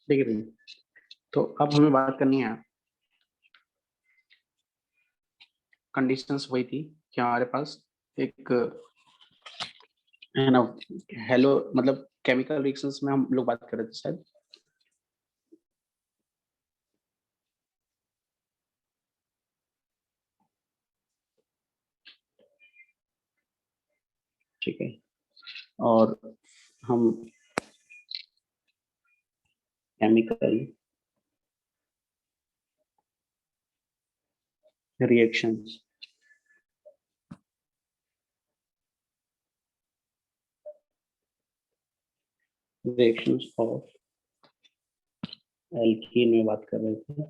ठीक है भाई। तो अब हमें बात करनी है, कंडीशंस वही थी कि हमारे पास एक है ना, हेलो मतलब केमिकल रिएक्शंस में हम लोग बात कर रहे थे शायद। ठीक है, और हम chemical reactions reactions of alkene में बात कर रहे थे।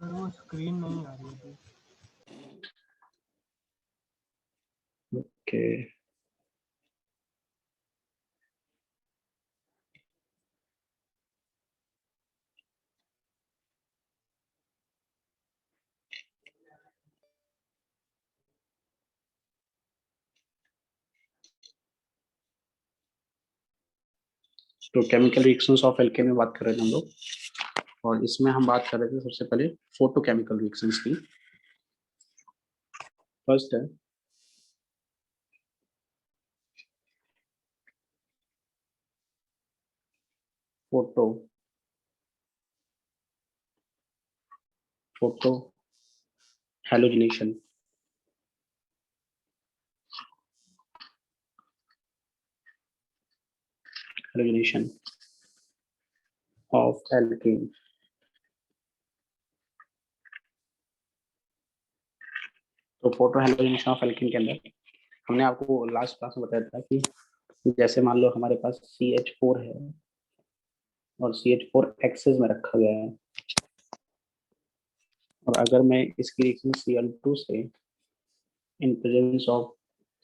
वो स्क्रीन नहीं आ रही थी। ओके, तो केमिकल रिएक्शंस ऑफ एल्केन में बात कर रहे थे हम लोग, और इसमें हम बात कर रहे थे सबसे पहले फोटोकेमिकल रिएक्शंस की। फर्स्ट है photo photo halogenation. Halogenation of alkene. तो फोटो हैलोजिनेशन ऑफ एल्केन के अंदर हमने आपको लास्ट क्लास में बताया था कि जैसे मान लो हमारे पास CH4 है और CH4 एक्सेस में रखा गया है, और अगर मैं इसकी रिएक्शन Cl2 से इन प्रेजेंस ऑफ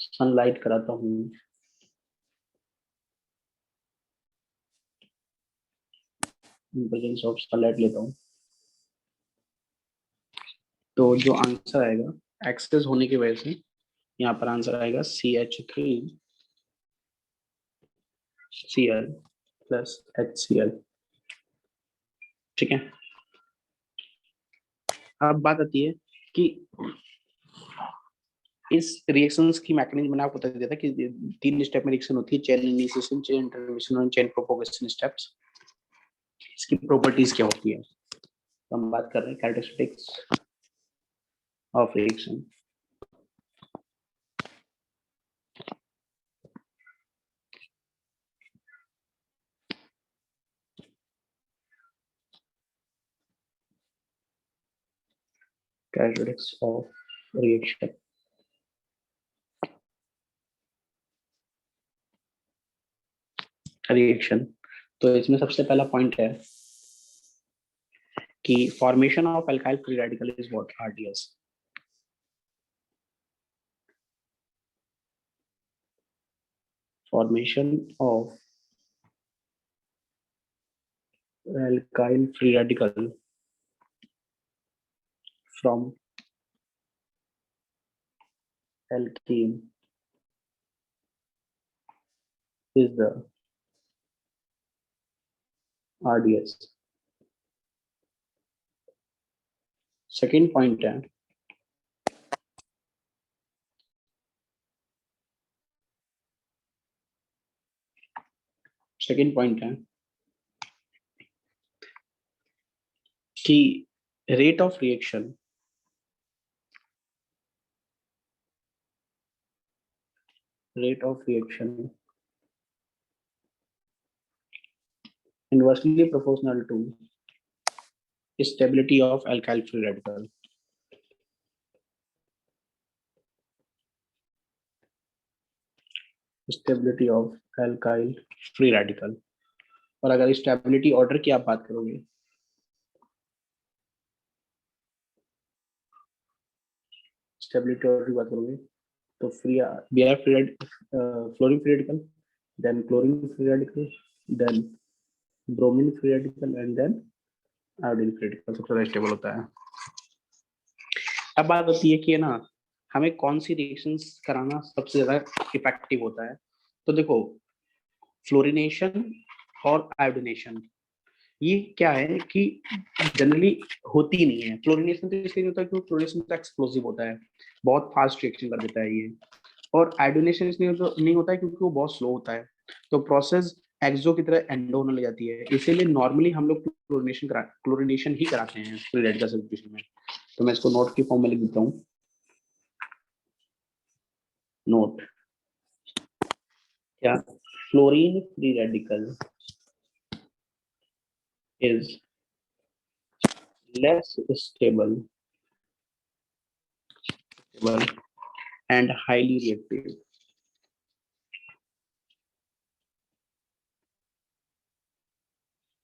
सनलाइट कराता हूँ, इन प्रेजेंस ऑफ सनलाइट लेता हूँ, तो जो आंसर आएगा एक्सेस होने की वजह से यहाँ पर आंसर आएगा CH3 Cl प्लस HCl। ठीक है, अब बात आती है कि इस रिएक्शंस की मैकेनिज्म मैंने आपको बता दिया था कि 3 स्टेप में रिएक्शन होती है, चेन इनिशिएशन, चेन इंटरमिशन और चेन प्रोपगेशन स्टेप्स। इसकी प्रॉपर्टीज क्या होती है, तो हम बात कर रहे हैं characteristics of reaction. Characteristics of reaction. Reaction, तो इसमें सबसे पहला पॉइंट है कि formation of alkyl free radical is what, RDS। Formation of alkyl free radical from alkene is the RDS। Second point है कि rate of reaction inversely proportional to stability of alkyl free radical। Stability of alkyl free radical। और अगर stability order की आप बात करोगे, stability order की बात करोगे तो Br free fluorine free radical, then chlorine free radical, then bromine free radical and then iodine free radical सबसे ज्यादा स्टेबल होता है। अब बात होती है कि है ना, हमें कौन सी रिएक्शंस कराना सबसे ज्यादा इफेक्टिव होता है। तो देखो, फ्लोरिनेशन और आयोडीनेशन, ये क्या है कि जनरली होती नहीं है। क्लोरीनेशन तो इसलिए नहीं होता क्योंकि क्लोरीनेशन तो एक्सप्लोसिव होता है, बहुत फास्ट रिएक्शन कर देता है ये। और आयोडीनेशन इसलिए नहीं होता है क्योंकि वो बहुत स्लो होता है, तो प्रोसेस एक्सो की तरह एंडो होने लग जाती है। इसीलिए नॉर्मली हम लोग क्लोरीनेशन ही कराते हैं फ्री रेडिकल सब्स्टिट्यूशन में। तो मैं इसको नोट की फॉर्म में लिख देता हूँ। नोट क्या, fluorine free radical is less stable and highly reactive.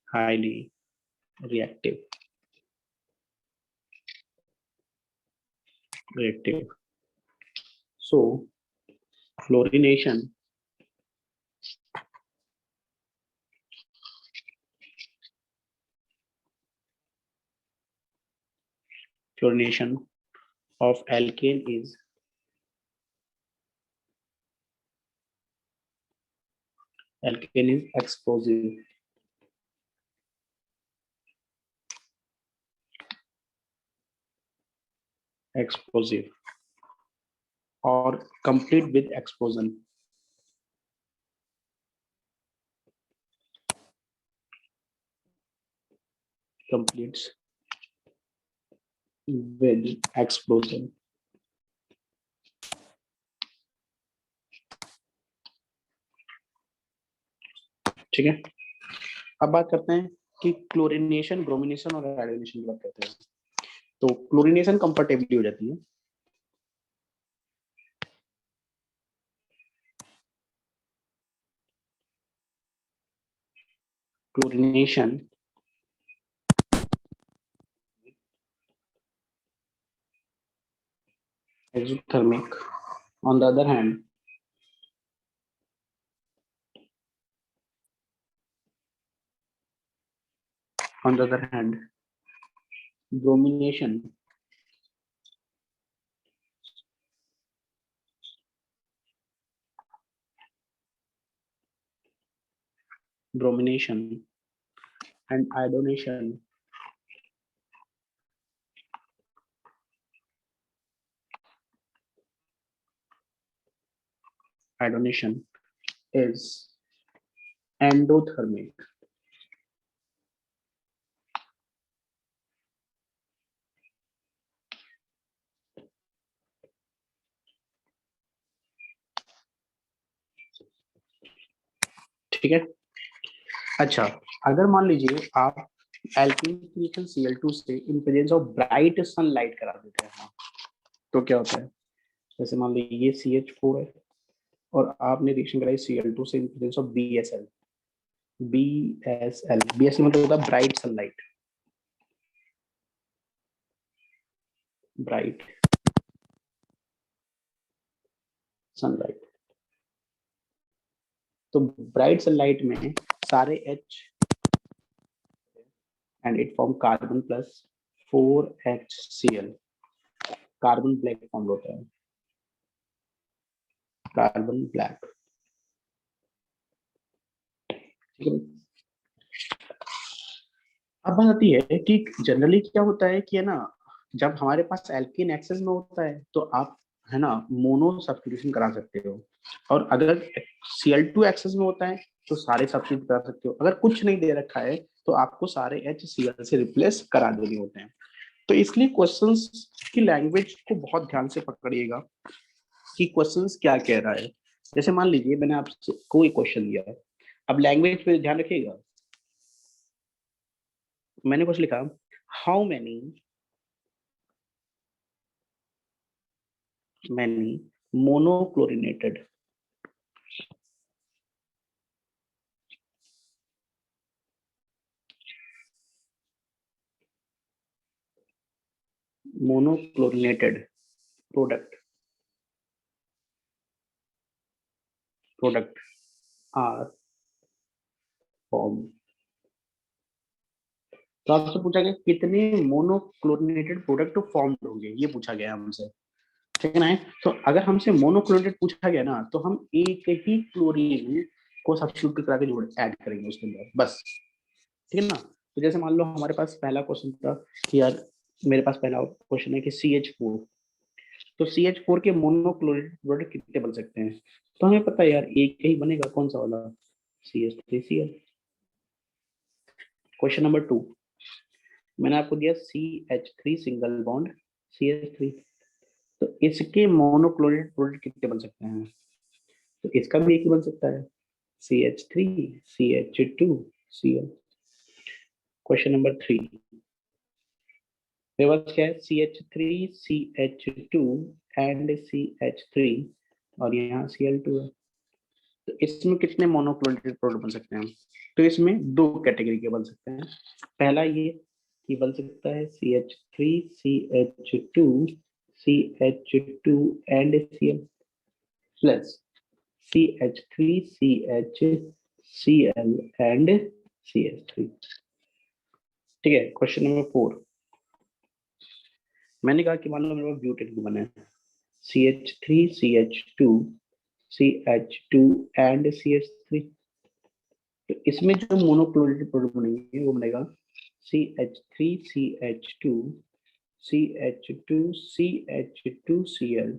Highly reactive. Reactive. So fluorination of alkane is explosive. Explosive or complete with explosion. Completes with explosion. ठीक है, अब बात करते हैं कि क्लोरीनेशन, ब्रोमिनेशन और आयोडीनेशन की बात करते हैं। तो क्लोरीनेशन कंफर्टेबली हो जाती है, chlorination exothermic. On the other hand, bromination and iodination is endothermic. ठीक है, अच्छा, अगर मान लीजिए आप एल्कीन रिएक्शन Cl2 से इन प्रेजेंस ऑफ ब्राइट सनलाइट करा देते हैं, तो क्या होता है? जैसे मान लीजिए ये CH4 है और आपने रिएक्शन कराई Cl2 से इन प्रेजेंस ऑफ BSL। BSL मतलब होता है ब्राइट सनलाइट, ब्राइट सनलाइट। तो ब्राइट सनलाइट में सारे H and it form carbon plus 4HCl, carbon black form होता है, कार्बन ब्लैक। ठीक है, अब बात आती है कि जनरली क्या होता है कि है ना, जब हमारे पास एल्कीन एक्सेस में होता है तो आप है ना मोनो सब्स्टिट्यूशन करा सकते हो, और अगर Cl2 एक्सेस में होता है तो सारे सब्स्टिट्यूट करा सकते हो। अगर कुछ नहीं दे रखा है तो आपको सारे HCl से रिप्लेस करा देने होते हैं। तो इसलिए क्वेश्चंस की लैंग्वेज को बहुत ध्यान से पकड़िएगा कि क्वेश्चंस क्या कह रहा है। जैसे मान लीजिए मैंने आपसे कोई क्वेश्चन दिया है, अब लैंग्वेज पे ध्यान रखिएगा। मैंने कुछ लिखा, how many monochlorinated product are formed। तो आपसे पूछा गया कितने मोनोक्लोरिनेटेड प्रोडक्ट फॉर्म होंगे, ये पूछा गया हमसे, ठीक है ना। तो अगर हमसे मोनोक्लोरिनेटेड पूछा गया ना तो हम एक ही क्लोरीन को सब्स्टिट्यूट करा के जोड़ ऐड करेंगे उसके अंदर, बस, ठीक है ना। तो जैसे मान लो हमारे पास पहला क्वेश्चन था कि यार, मेरे पास पहला क्वेश्चन है कि CH4, तो CH4 के मोनोक्लोराइड प्रोडक्ट कितने बन सकते हैं? तो हमें पता है यार एक ही बनेगा, कौन सा वाला, CH3Cl। क्वेश्चन नंबर 2, मैंने आपको दिया CH3 सिंगल बॉन्ड CH3, तो इसके मोनोक्लोराइड प्रोडक्ट कितने बन सकते हैं? तो इसका भी एक ही बन सकता है, CH3 CH2Cl। क्वेश्चन नंबर 3, मेरे पास क्या है, CH3 CH2 एंड CH3, और यहाँ Cl2 है, तो इसमें कितने मोनोक्लोराइड प्रोडक्ट बन सकते हैं हम? तो इसमें दो कैटेगरी के बन सकते हैं। पहला ये कि बन सकता है CH3 CH2 CH2 and Cl plus CH3 CHCl and CH3। ठीक है। क्वेश्चन नंबर 4, मैंने कहा कि मान लो मेरे पास ब्यूटेन की बना है, CH3 CH2 CH2 and CH3, तो इसमें जो मोनोक्लोराइड प्रोडक्ट बनेंगे वो बनेगा CH3 CH2 CH2 CH2Cl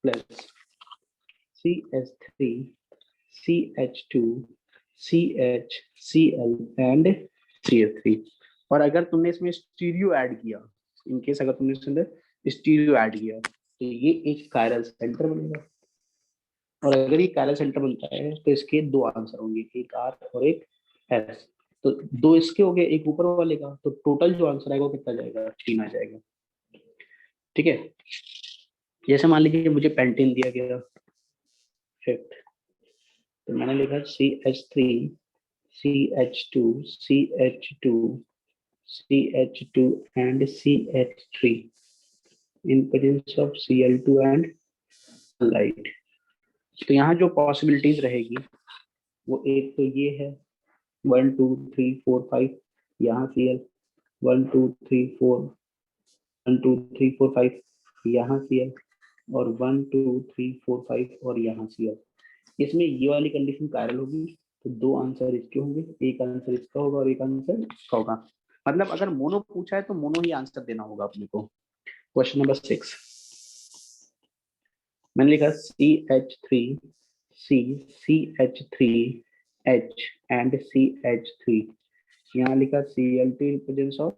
plus CH3 CH2 CHCl and CH3। और अगर तुमने इसमें स्टीरियो ऐड किया, इनकेस अगर तुमने इसमें स्टीरियो ऐड किया, तो ये एक कायरल सेंटर बनेगा। और अगर ये कायरल सेंटर बनता है तो इसके दो आंसर होंगे, एक R और एक S। तो दो इसके हो गए, एक ऊपर वाले का, तो टोटल जो आंसर आएगा वो कितना जाएगा, 3 आ जाएगा। ठीक है। जैसे मान लीजिए मुझे पेंटेन दिया गया फिफ्थ, तो मैंने लिखा CH3 CH2 CH2 CH2 and CH3 in presence of Cl2 and sunlight। तो यहाँ जो पॉसिबिलिटीज रहेगी वो एक तो ये है 1 2 3 4 5, यहाँ Cl 1 2 3 4 1 2 3 4 5, यहाँ Cl, और 1 2 3 4 5 और यहाँ Cl। इसमें ये वाली कंडीशन कायरल होगी, तो दो आंसर इसके होंगे, एक आंसर इसका होगा और एक आंसर इसका होगा। मतलब अगर मोनो पूछा है तो मोनो ही आंसर देना होगा अपने को। क्वेश्चन नंबर 6, मैंने लिखा CH3 C CH3 H and CH3, यहाँ लिखा Cl2 in presence of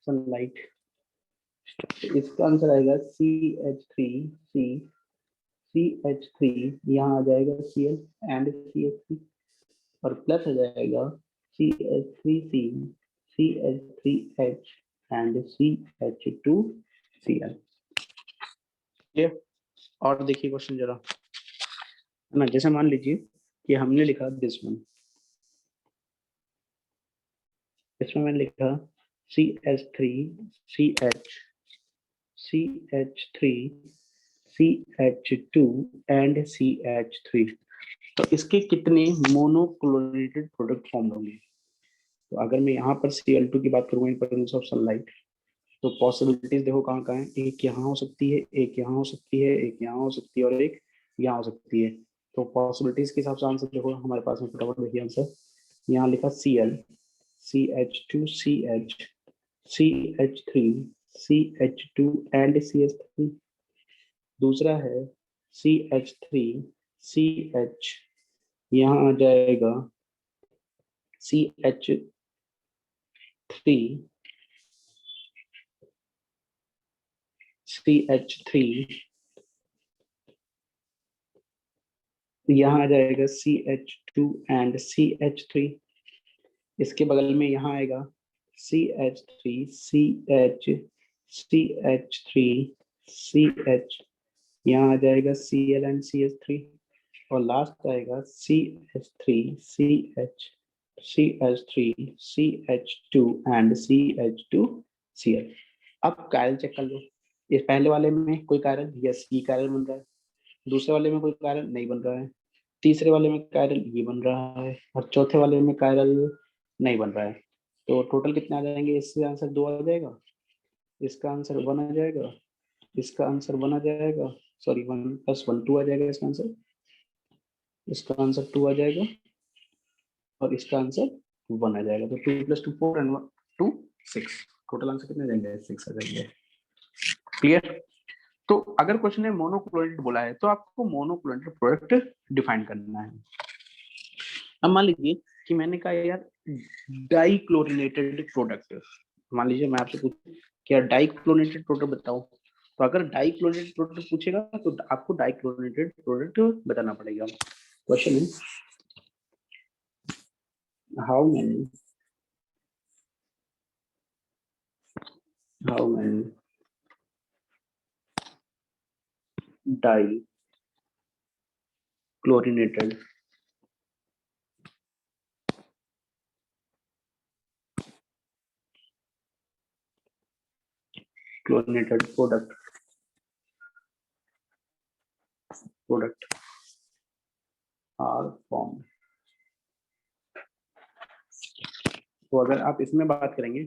sunlight। इसका आंसर आएगा CH3 C CH3, यहाँ आ जाएगा Cl एंड CH3, और प्लस आ जाएगा CH3C CH3H एंड CH2Cl। ये और देखिए क्वेश्चन जरा, है ना। जैसे मान लीजिए कि हमने लिखा दिस वन, इसमें मैंने लिखा CH3 CH CH3 CH2 and CH3, तो इसके कितने मोनोक्लोरेटेड प्रोडक्ट फॉर्म होंगे? तो अगर मैं यहाँ पर Cl2 की बात करूँ इन प्रेजेंस ऑफ सनलाइट, तो पॉसिबिलिटीज देखो कहाँ कहाँ है, एक यहाँ हो सकती है, एक यहाँ हो सकती है, एक यहाँ हो सकती है और एक यहाँ हो सकती है। तो पॉसिबिलिटीज के हिसाब से आंसर देखो हमारे पास में, फटाफट देखिए आंसर। यहाँ लिखा Cl CH2CH CH3 CH2 and CH3। दूसरा है CH3 CH, यहाँ आ जाएगा CH3 CH3, यहाँ आ जाएगा CH2 एंड CH3। इसके बगल में यहाँ आएगा CH3 CH CH3 CH, यहाँ आ जाएगा Cl एंड CH3, और लास्ट आएगा CH3 CH CH3 CH2 and CH2Cl। अब कायरल चेक कर लो, इस पहले वाले में कोई कायरल, यस ये कायरल बन रहा है, दूसरे वाले में कोई कायरल नहीं बन रहा है, तीसरे वाले में कायरल ये बन रहा है, और चौथे वाले में कायरल नहीं बन रहा है। तो टोटल कितने आ जाएंगे, इससे आंसर 2 आ जाएगा, इसका आंसर 1 आ जाएगा, इसका आंसर 1 आ जाएगा, सॉरी 1 + 1 2 आ जाएगा इसका आंसर, इसका आंसर 2 आ जाएगा, और इसका आंसर 1 आ जाएगा। तो 2 + 2 4 एंड 2 6, टोटल आंसर कितने जाएंगे? 6 आ जाएंगे। क्लियर? तो अगर क्वेश्चन में मोनोक्लोनेटेड बोला है तो आपको मोनोक्लोनेटेड प्रोडक्ट डिफाइन करना है। अब मान लीजिए कि मैंने कहा यार डाइक्लोरिनेटेड प्रोडक्ट, मान लीजिए मैं आपसे पूछूं क्या डाइक्लोरिनेटेड प्रोडक्ट बताओ, तो अगर डाइक्लोरिनेटेड प्रोडक्ट पूछेगा तो आपको डाइक्लोरिनेटेड प्रोडक्ट बताना पड़ेगा। Question is how many dichlorinated chlorinated product are form. तो अगर आप इसमें बात करेंगे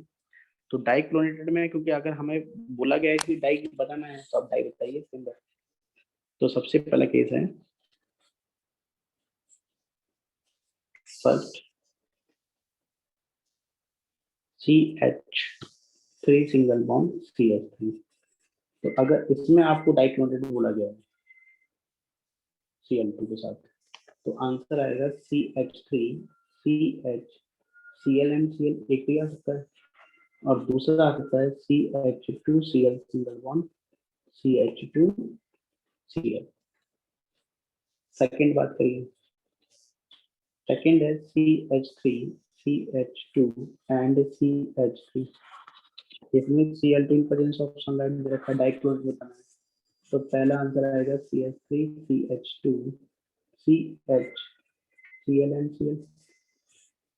तो डाइक्लोरिनेटेड में, क्योंकि अगर हमें बोला गया है कि डाई बताना है तो आप डाई बताइए इसके अंदर। तो सबसे पहला केस है first CH3 single bond CH3। तो अगर इसमें आपको डाइक्लोरिनेटेड बोला गया है Cl2 के साथ, तो आंसर आएगा CH3 CH Cl and Cl एक भी आ सकता है, और दूसरा आ सकता है CH2Cl single bond CH2Cl। Second बात करिए, सेकेंड है CH3 CH2 एंड CH3। इसमें Cl2 in presence of sunlight में रखा डाइक्लोरिनेटेड बताना है। तो पहला आंसर आएगा CH3 CH2 CH Cl and Cl।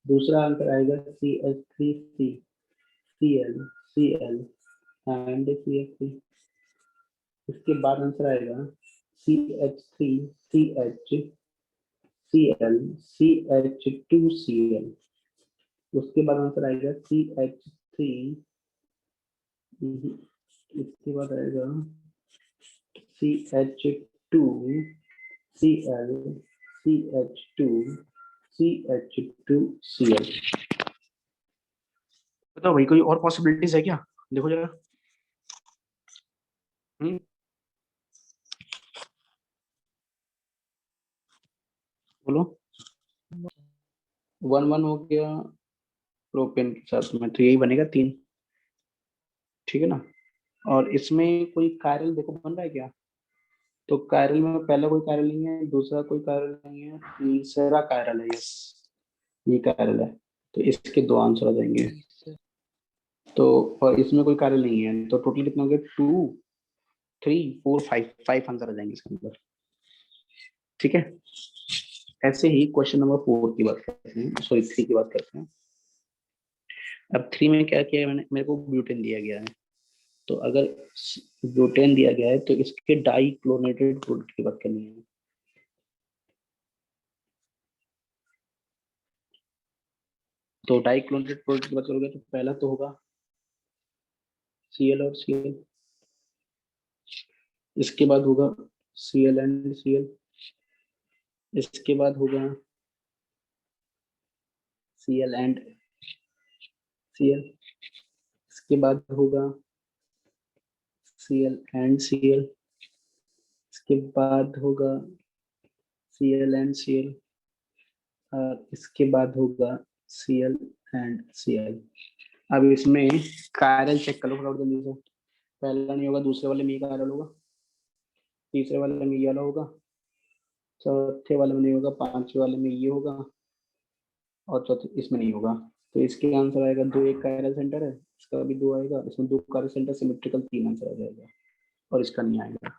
दूसरा आंसर आएगा CH3 Cl Cl and CH3। इसके बाद आंसर आएगा CH3 CH Cl CH2Cl। उसके बाद आंसर आएगा CH3, इसके बाद आएगा CH2Cl CH2CH2Cl। बताओ भाई कोई और पॉसिबिलिटीज है क्या? देखो जरा। बोलो। 1 1 हो गया प्रोपेन के साथ में, तो यही बनेगा 3, ठीक है ना। और इसमें कोई कायरल देखो बन रहा है क्या? तो कायरल में पहला कोई कायरल नहीं है, दूसरा कोई कायरल नहीं है, तीसरा कायरल है। यस, ये कायरल है, तो इसके 2 आंसर आ जाएंगे। तो और इसमें कोई कायरल नहीं है, तो टोटल कितना हो गया? 2 3 4 5 आंसर आ जाएंगे इसके अंदर, ठीक है। ऐसे ही क्वेश्चन नंबर 4 की बात करते हैं, सॉरी 3 की बात करते हैं। अब 3 में क्या किया है मैंने, मेरे को ब्यूटेन दिया गया है। तो अगर ब्यूटेन दिया गया है तो इसके डाइक्लोरिनेटेड प्रोडक्ट की बात करनी है। तो डाइक्लोरिनेटेड प्रोडक्ट की बात करोगे तो पहला तो होगा Cl और Cl, इसके बाद होगा Cl एंड Cl, इसके बाद होगा Cl एंड Cl, इसके बाद होगा Cl एंड Cl, इसके बाद होगा Cl एंड Cl, और इसके बाद होगा Cl एंड Cl। अब इसमें कायरल चेक कर लो फटाफट जल्दी से। पहला नहीं होगा, दूसरे वाले में ये कायरल होगा, तीसरे वाले में ये वाला होगा, चौथे वाले में नहीं होगा, पांचवे वाले में ये होगा, और चौथे इसमें नहीं होगा। तो इसके आंसर आएगा 2, एक कायरल सेंटर है, इसका भी 2 आएगा, इसमें 2 कायरल सेंटर सिमेट्रिकल 3 आंसर आ जाएगा, और इसका नहीं आएगा।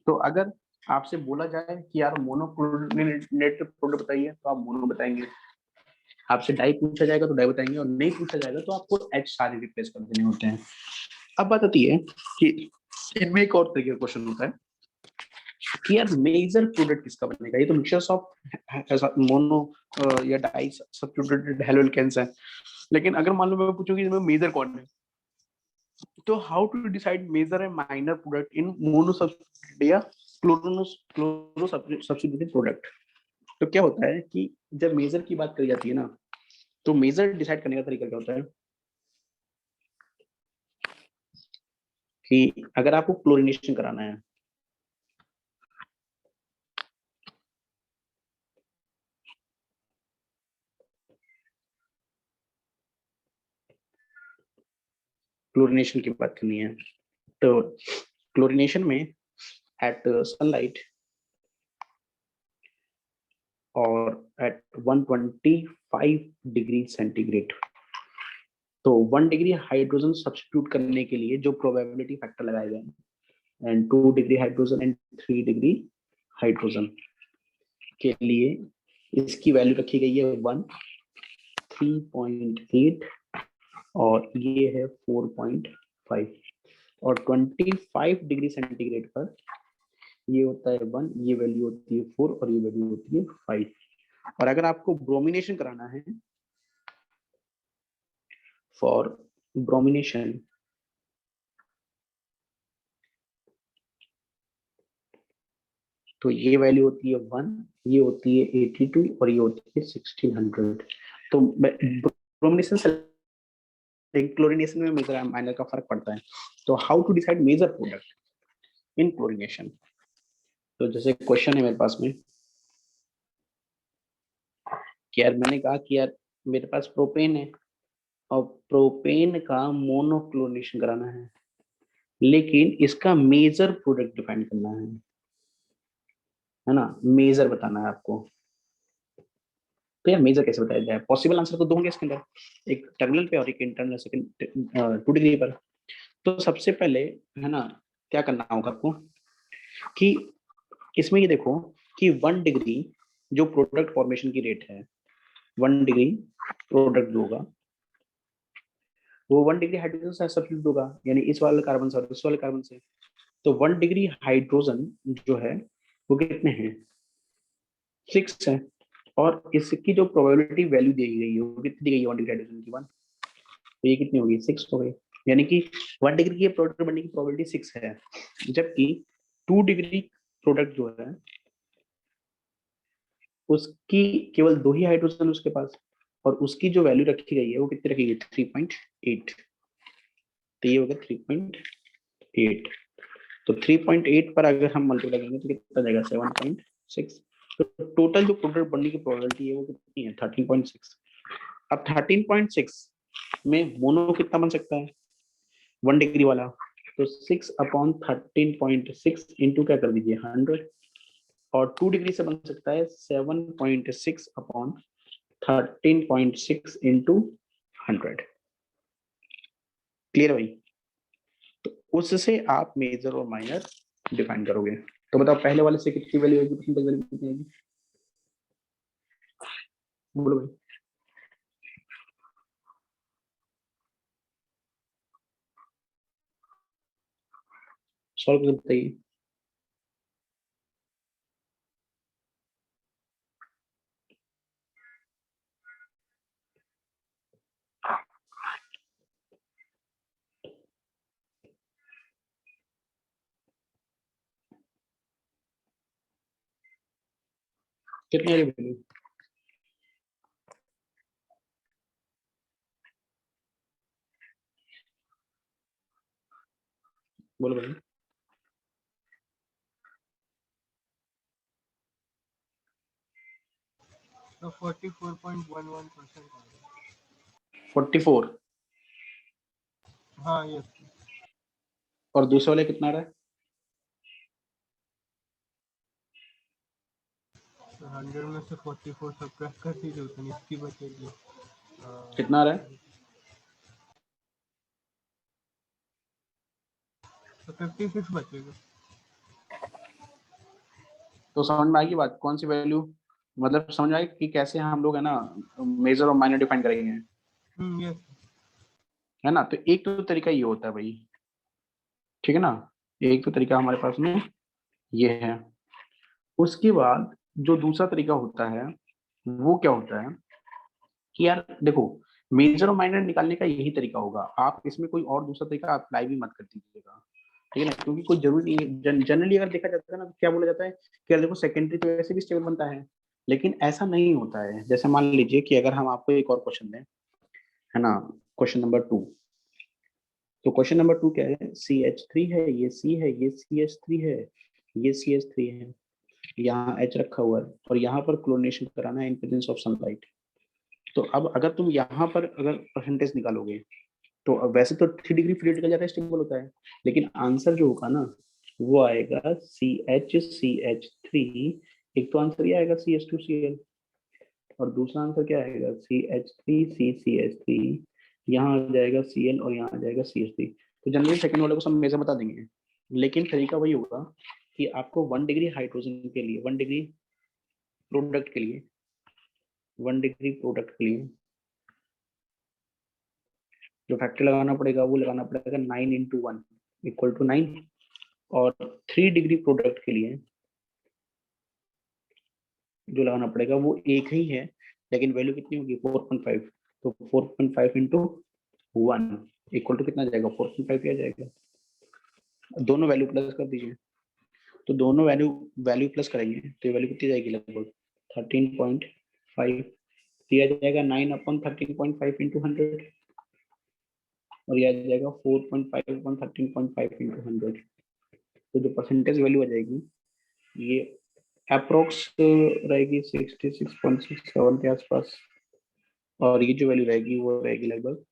तो अगर आपसे बोला जाए कि यार मोनोक्लोनेटेड प्रोडक्ट बताइए तो आप मोनो बताएंगे, आपसे डाई पूछा जाएगा तो डाई बताएंगे, और नहीं पूछा जाएगा तो आपको एच सारे रिप्लेस कर देने होते हैं। अब बात आती है कि इनमें एक और तरीके का क्वेश्चन होता है कि यार मेजर प्रोडक्ट किसका बनेगा। ये तो मिक्सचर्स ऑफ मोनो या डाई सब्स्टिट्यूटेड हेलोल्केन्स है, लेकिन अगर मान लो मैं पूछूं कि इसमें मेजर कौन है, तो how to decide major and minor product in mono substituted या क्लोरो सब्स्टिट्यूटेड प्रोडक्ट। तो क्या होता है कि जब मेजर की बात करी जाती है ना, तो मेजर डिसाइड करने का तरीका क्या होता है कि अगर आपको क्लोरीनेशन कराना है, क्लोरीनेशन की बात करनी है, तो क्लोरीनेशन में एट सनलाइट और एट 125 डिग्री सेंटीग्रेड, तो 1 डिग्री हाइड्रोजन सब्स्टिट्यूट करने के लिए जो प्रोबेबिलिटी फैक्टर लगाए गए and 2 degree hydrogen and 3 degree hydrogen के लिए इसकी वैल्यू रखी गई है 1, 3.8 और ये है 4.5, और 25 डिग्री सेंटीग्रेड पर ये होता है 1, ये वैल्यू होती है 4 और ये वैल्यू होती है 5। और अगर आपको ब्रोमिनेशन कराना है, फॉर ब्रोमिनेशन तो ये वैल्यू होती है 1, ये होती है 82 और ये होती है 1600। तो ब्रोमिनेशन से क्लोरीनेशन में मेजर माइनर का फर्क पड़ता है। तो how to decide major product in chlorination, तो जैसे क्वेश्चन है मेरे पास में कि यार मैंने कहा कि यार मेरे पास प्रोपेन है और प्रोपेन का मोनोक्लोरीनेशन कराना है, लेकिन इसका मेजर प्रोडक्ट डिफाइन करना है ना, मेजर बताना है आपको। तो यार मेजर कैसे बताया जाए? पॉसिबल आंसर तो दो होंगे इसके अंदर, एक टर्मिनल पे और एक इंटरनल सेकंड 2 डिग्री पर। तो सबसे पहले है ना क्या करना होगा आपको कि इसमें ये देखो कि 1 डिग्री जो प्रोडक्ट फॉर्मेशन की रेट है, 1 डिग्री प्रोडक्ट जो होगा वो 1 डिग्री हाइड्रोजन से सब्स्टिट्यूट होगा, यानी इस वाले कार्बन से और इस वाले कार्बन से। तो 1 डिग्री हाइड्रोजन जो है वो कितने हैं, 6 है, और इसकी जो प्रोबेबिलिटी वैल्यू दी गई है वो कितनी दी गई है 1 डिग्री हाइड्रोजन की 1, तो ये कितनी होगी 6 हो गई, यानी कि 1 डिग्री के प्रोडक्ट बनने की प्रोबेबिलिटी 6 है, जबकि 2 डिग्री प्रोडक्ट जो है उसकी केवल 2 ही हाइड्रोजन उसके पास, और उसकी जो वैल्यू रखी गई है वो कितनी रखी गई 3.8, तो ये होगा 3.8। तो 3.8 पर अगर हम मल्टीप्लाई करेंगे तो कितना जाएगा 7.6। तो टोटल जो प्रोडक्ट बनने की प्रोबेबिलिटी है वो कितनी है 13.6। अब 13.6 में मोनो कितना बन सकता है 1 डिग्री वाला, तो 6/13.6 इंटू क्या कर दीजिए 100, और 2 डिग्री से बन सकता है 7.6/13.6 इंटू 100। क्लियर भाई? तो उससे आप मेजर और माइनर डिफाइन करोगे। तो बताओ पहले वाले से कितनी वैल्यू आएगी, परसेंटेज वैल्यू कितनी आएगी, बोलो भाई। सॉल्व करके बताइए। 'कितनी आ रही वैल्यू, बोलो भाई। तो 44.11% आ रहा 44, है। हाँ ये और दूसरे वाले कितना आ रहा है? 100 में से 44 सबट्रैक्ट कर दीजिए, उतनी इसकी बचेगी। कितना आ रहा है? तो 56 बचेगा। तो समझ में आएगी बात, कौन सी वैल्यू, मतलब समझ आए कि कैसे हम लोग है ना मेजर और माइनर डिफाइन करेंगे, ये है ना। तो एक तो तरीका ये होता है भाई, ठीक है ना, एक तो तरीका हमारे पास में ये है। उसके बाद जो दूसरा तरीका होता है वो क्या होता है कि यार देखो मेजर और माइनर निकालने का यही तरीका होगा, आप इसमें कोई और दूसरा तरीका अप्लाई भी मत कर दीजिएगा, ठीक है ना, क्योंकि कोई जरूरी नहीं है। जनरली अगर देखा जाता है ना तो क्या बोला जाता है कि यार देखो सेकेंडरी तो वैसे भी स्टेबल बनता है, लेकिन ऐसा नहीं होता है। जैसे मान लीजिए कि अगर हम आपको एक और क्वेश्चन दें, है ना, क्वेश्चन नंबर 2। तो क्वेश्चन नंबर 2 क्या है, CH3 है, ये C है, ये CH3 है, ये CH3 है, यहाँ H रखा हुआ है, और यहाँ पर क्लोरीनेशन कराना है इन प्रेजेंस ऑफ सनलाइट। तो अब अगर तुम यहाँ पर अगर परसेंटेज निकालोगे, तो अब वैसे तो 3 डिग्री फ्री रेडिकल ज्यादा स्टेबल होता है, लेकिन आंसर जो होगा ना वो आएगा CH3। एक तो आंसर ये आएगा CH2Cl, और दूसरा आंसर क्या आएगा CH3CCH3। यहाँ आ जाएगा Cl और यहाँ आ जाएगा CH3। तो जनरली सेकंड वाले को सब मेजर बता देंगे, लेकिन तरीका वही होगा कि आपको 1 डिग्री हाइड्रोजन के लिए, 1 डिग्री प्रोडक्ट के लिए, 1 डिग्री प्रोडक्ट के लिए जो फैक्टर लगाना पड़ेगा वो लगाना पड़ेगा 9 × 1 = 9। और 3 डिग्री प्रोडक्ट के लिए जो लगाना पड़ेगा वो एक ही है, लेकिन वैल्यू कितनी होगी 4.5। तो 4.5 × 1 = कितना जाएगा, 4.5 आ जाएगा। दोनों वैल्यू प्लस कर दीजिए, तो दोनों वैल्यू वैल्यू प्लस करेंगे तो ये वैल्यू कितनी जाएगी, लगभग 13.5। दिया जाएगा 9/13.5 × 100, और यह आ जाएगा 4.5/13.5 × 100। तो जो परसेंटेज वैल्यू आ जाएगी ये अप्रोक्स रहेगी 66.67 के आसपास, और ये जो वैल्यू रहेगी वो रहेगी लगभग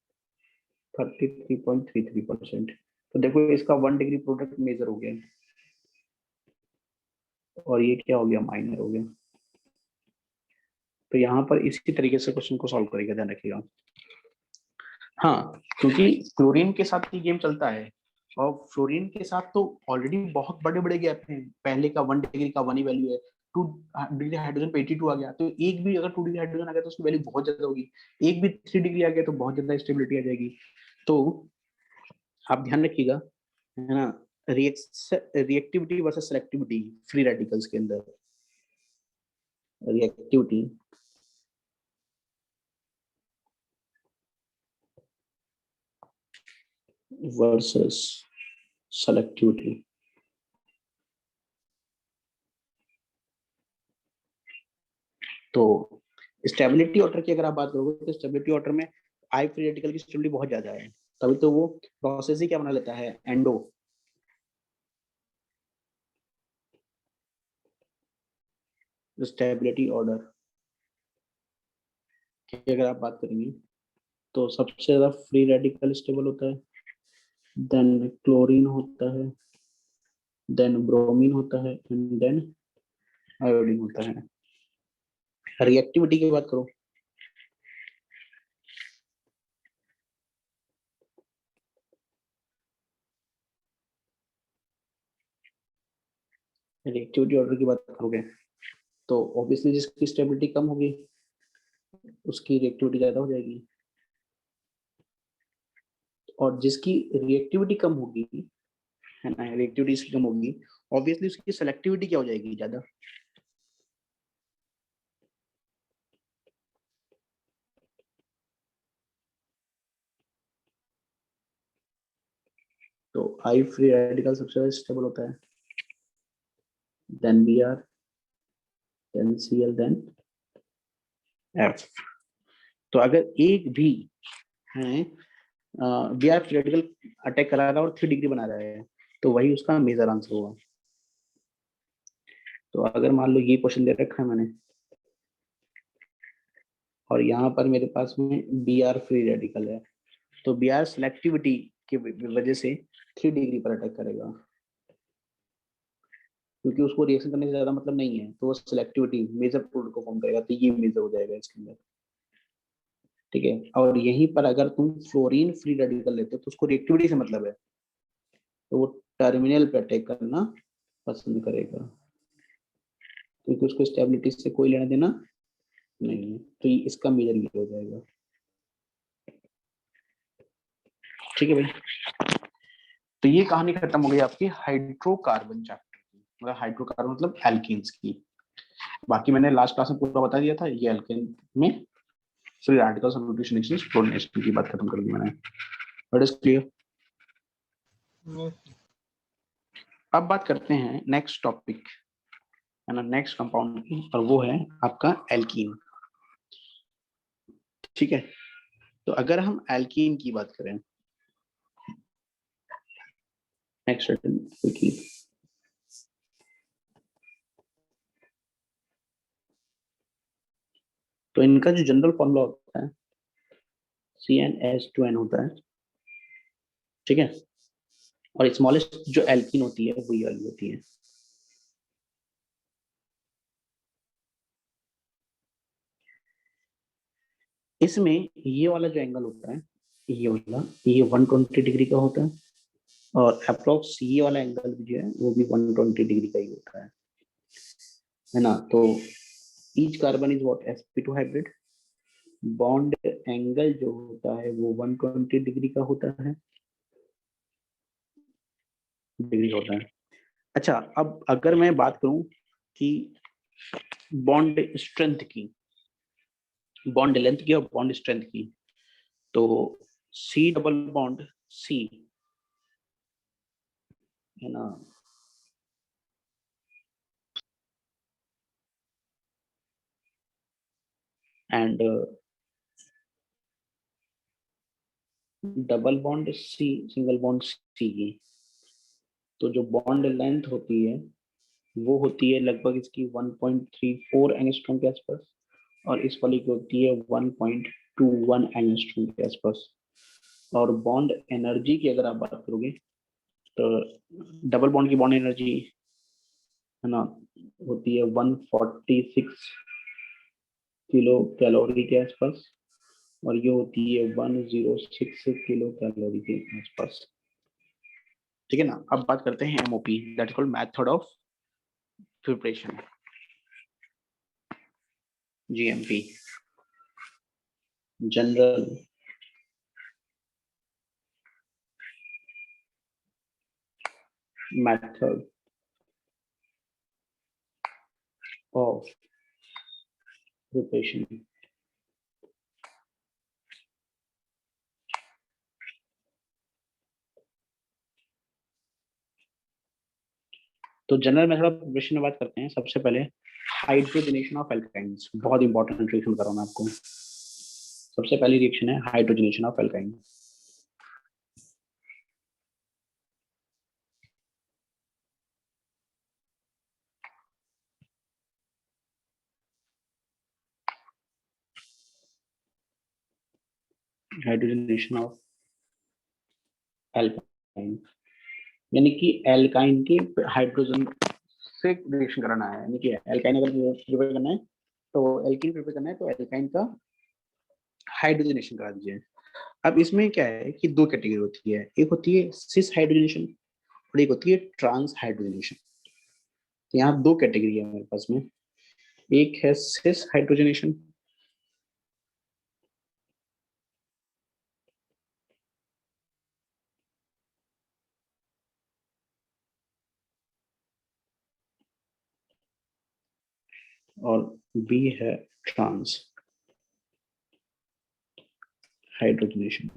33.33%। तो देखो इसका 1 डिग्री प्रोडक्ट मेजर हो गया, और ये क्या हो गया, माइनर हो गया। तो यहाँ पर इसी तरीके से क्वेश्चन को सॉल्व करेगा, ध्यान रखिएगा। हाँ, क्योंकि क्लोरीन के साथ ये गेम चलता है, और फ्लोरीन के साथ तो ऑलरेडी बहुत बड़े बड़े गैप हैं। पहले का 1 डिग्री का 1 ही वैल्यू है, 2 डिग्री हाइड्रोजन पे 82 आ गया, तो एक भी अगर 2 डिग्री हाइड्रोजन आ गया तो उसकी वैल्यू बहुत ज्यादा होगी। एक भी 3 डिग्री आ गया तो बहुत ज्यादा स्टेबिलिटी आ जाएगी। तो आप ध्यान रखिएगा, है ना, reactivity versus selectivity free radicals के अंदर। Reactivity versus selectivity. तो स्टेबिलिटी ऑर्डर की अगर आप बात करोगे तो स्टेबिलिटी ऑर्डर में आई फ्री रेडिकल की स्टेबिलिटी बहुत ज्यादा है, तभी तो वो प्रोसेस ही क्या बना लेता है, एंडो। स्टेबिलिटी ऑर्डर की अगर आप बात करेंगे तो सबसे ज्यादा फ्री रेडिकल स्टेबल होता है, देन क्लोरीन होता है, देन ब्रोमीन होता है, एंड देन आयोडीन होता है। रिएक्टिविटी की बात करो, रिएक्टिविटी ऑर्डर की बात करोगे तो ऑब्वियसली जिसकी स्टेबिलिटी कम होगी उसकी रिएक्टिविटी ज्यादा हो जाएगी, और जिसकी रिएक्टिविटी कम होगी, है ना, रिएक्टिविटी इसकी कम होगी, ऑब्वियसली उसकी सेलेक्टिविटी क्या हो जाएगी, ज्यादा। तो आई फ्री रेडिकल सबसे ज्यादा स्टेबल होता है, then Br, then Cl, then F। तो अगर एक भी है Br फ्री रेडिकल अटैक करा रहा है और 3 डिग्री बना रहा है तो वही उसका मेजर आंसर होगा। तो अगर मान लो ये क्वेश्चन दे रखा है मैंने, और यहाँ पर मेरे पास में Br फ्री रेडिकल है, तो Br सिलेक्टिविटी की वजह से 3 डिग्री पर अटैक करेगा, क्योंकि उसको रिएक्शन करने से ज्यादा मतलब नहीं है, तो वो सिलेक्टिविटी मेजर प्रोडक्ट को फॉर्म करेगा, तो ये मेजर हो जाएगा इसके अंदर। ठीक है, और यहीं पर अगर तुम फ्लोरीन फ्री रेडिकल लेते हो तो उसको रिएक्टिविटी से मतलब है, तो वो टर्मिनल पे अटैक करना पसंद करेगा, क्योंकि उसको स्टेबिलिटी से कोई लेना देना नहीं है। तो ये इसका मेजर ये हो जाएगा। ठीक है भाई, तो ये कहानी खत्म हो गई आपकी हाइड्रोकार्बन चैप्टर की, मतलब हाइड्रोकार्बन मतलब एल्कीन्स की। बाकी मैंने लास्ट क्लास में पूरा बता दिया था, ये एल्केन में free radical substitution exchange chlorination की बात खत्म कर दी मैंने। What is clear? Yes. अब बात करते हैं नेक्स्ट टॉपिक, है ना, नेक्स्ट कंपाउंड की, और वो है आपका एल्कीन। ठीक है, तो अगर हम एल्कीन की बात करें, नेक्स्ट एल्कीन, तो इनका जो जनरल फॉर्मूला होता है CnH2n होता है। ठीक है, और स्मॉलेस्ट जो एल्कीन होती है वो ये वाली होती है। इसमें ये वाला जो एंगल होता है, ये वाला, ये 120 डिग्री का होता है, और अप्रोक्स ये वाला एंगल भी जो है वो भी 120 डिग्री का ही होता है ना। तो each carbon is what, sp2 hybrid. Bond angle जो होता है वो 120 डिग्री का होता है, डिग्री होता है। अच्छा, अब अगर मैं बात करूं कि बॉन्ड स्ट्रेंथ की, बॉन्ड लेंथ की और बॉन्ड स्ट्रेंथ की, तो सी डबल बॉन्ड सी, है ना, and double bond C, single bond C की, तो जो बॉन्ड लेंथ होती है वो होती है लगभग इसकी 1.34 एंगस्ट्रॉम के आसपास, और इस वाली की होती है 1.21 एंगस्ट्रॉम के आसपास। और बॉन्ड एनर्जी की अगर आप बात करोगे, तो डबल बॉन्ड की बॉन्ड एनर्जी, है ना, होती है 146 किलो कैलोरी के आसपास, और ये होती है 106 किलो कैलोरी के आसपास। ठीक है ना, अब बात करते हैं MOP, that is called method of preparation, GMP, general method of preparation. तो जनरल मेथड ऑफ प्रिपरेशन में बात करते हैं सबसे पहले हाइड्रोजनेशन ऑफ एल्काइंस। बहुत इंपॉर्टेंट रिएक्शन कर रहा हूं मैं आपको। सबसे पहली रिएक्शन है hydrogenation of alkyne. Hydrogenation of alkyne, यानी कि एल्काइन के हाइड्रोजन से रिएक्शन कराना है, यानी कि एल्काइन अगर प्रिपेयर करना है, तो एल्कीन प्रिपेयर करना है, तो एल्काइन का हाइड्रोजनेशन करा दीजिए। अब इसमें क्या है कि दो कैटेगरी होती है, एक होती है सिस हाइड्रोजनेशन और एक होती है ट्रांस हाइड्रोजनेशन। तो यहाँ दो कैटेगरी है मेरे पास में, एक है सिस हाइड्रोजनेशन और बी है ट्रांस हाइड्रोजनेशन।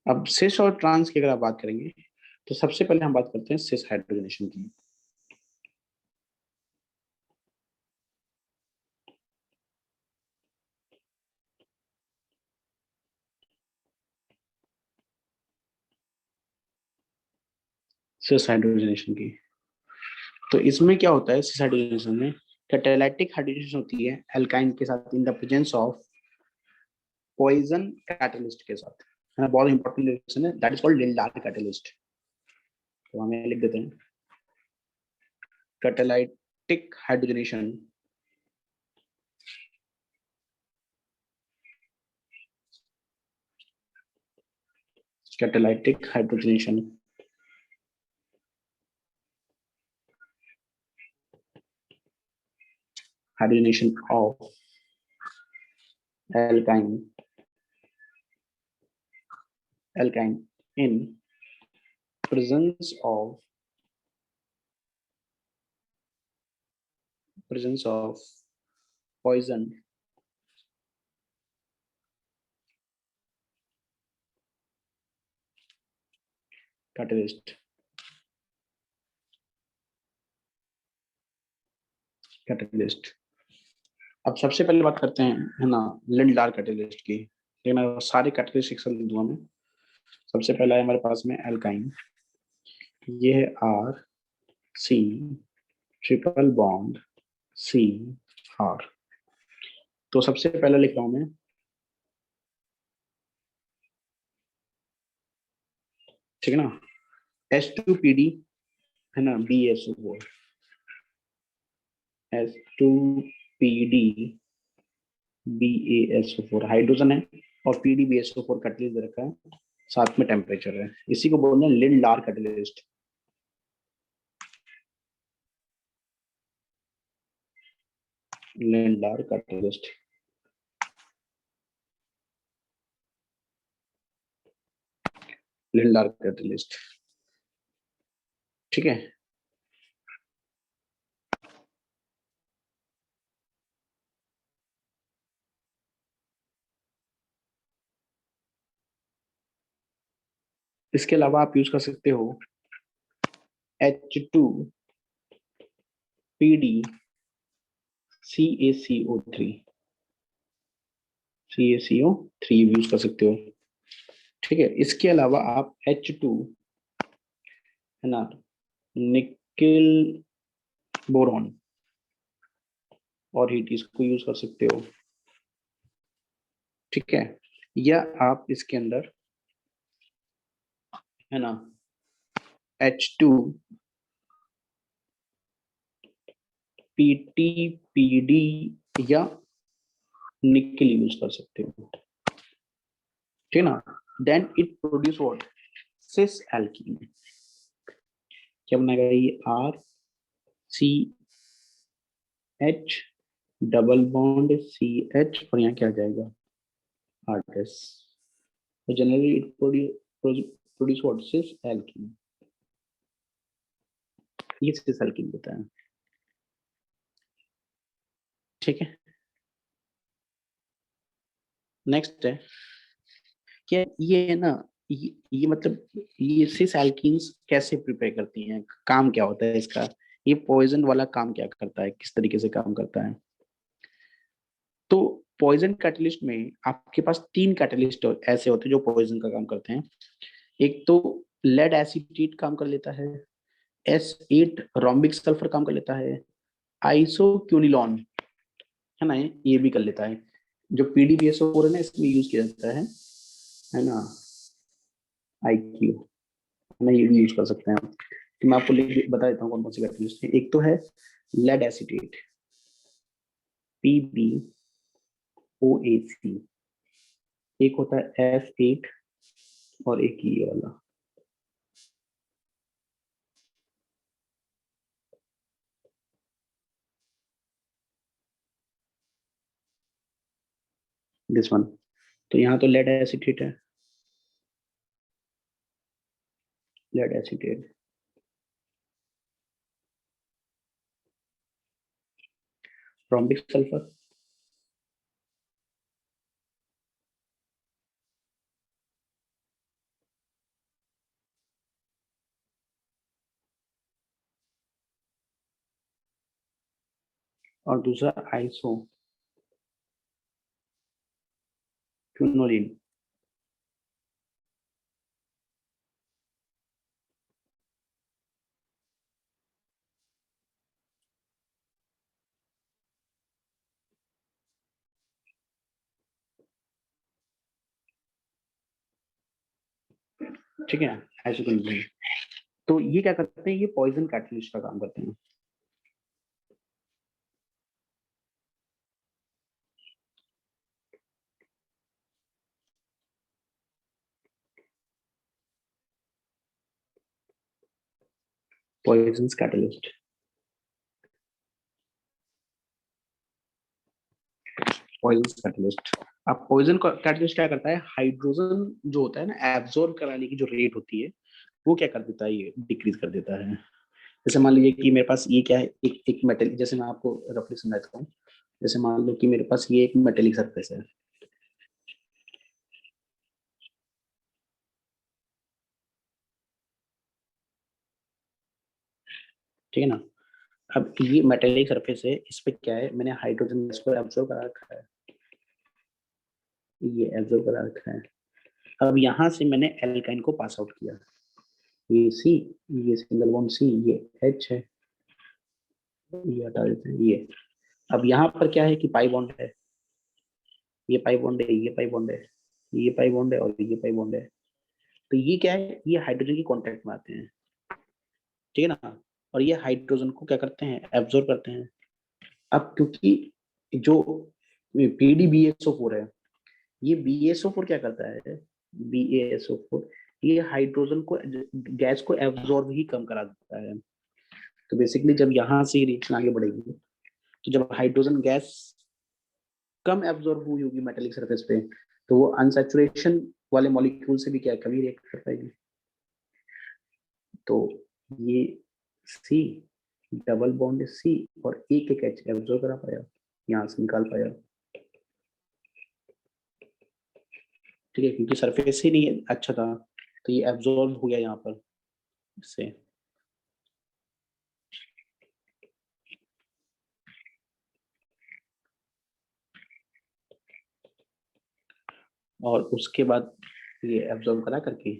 अब सिस और ट्रांस की अगर आप बात करेंगे, तो सबसे पहले हम बात करते हैं सिस हाइड्रोजनेशन की। सिस हाइड्रोजनेशन की, तो इसमें क्या होता है सिस हाइड्रोजनेशन में, कैटालिटिक हाइड्रोजनेशन होती है एल्काइन के साथ in the presence of poison catalyst के साथ, है ना। बहुत इंपॉर्टेंट रिएक्शन है, that is called Lindlar catalyst. तो हमें लिख देते हैं catalytic hydrogenation catalytic hydrogenation hydrogenation of alkyne in presence of poison catalyst catalyst. अब सबसे पहले बात करते हैं, है ना, लिंडार कैटलिस्ट की। लेकिन मैं सारे कैटलिस्ट सेक्शन दे दूंगा मैं। सबसे पहला है हमारे पास में एल्काइन। ये है R C triple bond C R. तो सबसे पहला लिख रहा हूं मैं, ठीक है ना, H2PD, है ना, BSO4, H2PD BaSO4 हाइड्रोजन है, और PdBaSO4 कैटलिस्ट दे रखा है, साथ में टेम्परेचर है। इसी को बोलते हैं लिंडार कैटलिस्ट। लिंडार कैटलिस्ट, लिंडार कैटलिस्ट, ठीक है। इसके अलावा आप यूज कर सकते हो H2PD CaCO3, CaCO3 यूज कर सकते हो, ठीक है। इसके अलावा आप H2, है ना, निकिल बोरॉन और हीट, इसको यूज कर सकते हो, ठीक है। या आप इसके अंदर, है ना, H2PTPD या निकिल यूज कर सकते हो, ठीक है ना। Then it produce what, cis alkene. क्या बनेगा ये, RCH डबल बॉन्ड CH, और यहाँ क्या आ जाएगा, RS। तो generally it produce what, cis alkene. ये सिस एल्कीन होता है, ठीक है। नेक्स्ट है क्या, ये है ना, ये मतलब ये सिस एल्कीन्स कैसे प्रिपेयर करती हैं, काम क्या होता है इसका, ये पॉइजन वाला काम क्या करता है, किस तरीके से काम करता है। तो पॉइजन कैटलिस्ट में आपके पास तीन कैटलिस्ट ऐसे होते हैं जो पॉइजन का काम करते हैं। एक तो लेड एसिटेट काम कर लेता है, S8 रोम्बिक सल्फर काम कर लेता है, आइसोक्यूनिलॉन, है ना, ये भी कर लेता है। जो PdBaSO4 है ना, इसमें यूज किया जाता है ना, IQ, है ना, ये भी यूज कर सकते हैं। तो मैं आपको बता देता हूँ कौन कौन सी कैटलिस्ट है। एक तो है लेड एसिटेट, PbOAC। एक होता है F8, और एक ये वाला, दिस वन। तो यहाँ तो लेड एसिटेट है, लेड एसिटेट, रोम्बिक सल्फर, और दूसरा आइसो क्विनोलिन। ठीक है, आइसोक्विनोलिन। तो ये क्या करते हैं, ये पॉइजन कैटलिस्ट का काम करते हैं। Poison catalyst, poison catalyst. अब पॉइजन कैटलिस्ट क्या करता है, हाइड्रोजन जो होता है ना, एब्जॉर्ब कराने की जो रेट होती है, वो क्या कर देता है, ये डिक्रीज कर देता है। जैसे मान लीजिए कि मेरे पास ये क्या है, एक एक मेटल, जैसे मैं आपको रफली समझाता हूँ। जैसे मान लो कि मेरे पास ये एक मेटेलिक सरफेस है, ठीक है ना। अब ये मेटेलिक सरफेस है, इस पे क्या है, मैंने हाइड्रोजन गैस को एब्जॉर्ब करा रखा है, ये एब्जॉर्ब करा रखा है। अब यहाँ से मैंने एल्काइन को पास आउट किया, ये सी, ये सिंगल बॉन्ड सी, ये एच है, ये हटा देते हैं ये। अब यहाँ पर क्या है कि पाई बॉन्ड है, ये पाई बॉन्ड है, ये पाई बॉन्ड है, ये पाई बॉन्ड है और ये पाई बॉन्ड है। तो ये क्या है, ये हाइड्रोजन की कांटेक्ट में आते हैं, ठीक है ना। और ये हाइड्रोजन को क्या करते हैं, एब्जॉर्ब करते हैं। अब क्योंकि जो PdBSO4 है, ये BSO4 क्या करता है, BaSO4 ये हाइड्रोजन को, गैस को एब्जॉर्ब ही कम करा देता है। तो बेसिकली जब यहाँ से रिएक्शन आगे बढ़ेगी, तो जब हाइड्रोजन गैस कम एब्जॉर्ब हुई होगी मेटेलिक सरफेस पे, तो वो अनसैचुरेशन वाले मॉलिक्यूल से भी क्या कभी रिएक्ट कर पाएगी। तो ये सी, डबल बॉन्ड सी और एक एक एच एब्जॉर्ब करा पाया, यहाँ से निकाल पाया, ठीक है, क्योंकि सरफेस ही नहीं अच्छा था, तो ये एब्जॉर्ब हो गया यहाँ पर इससे। और उसके बाद ये एब्जॉर्ब करा करके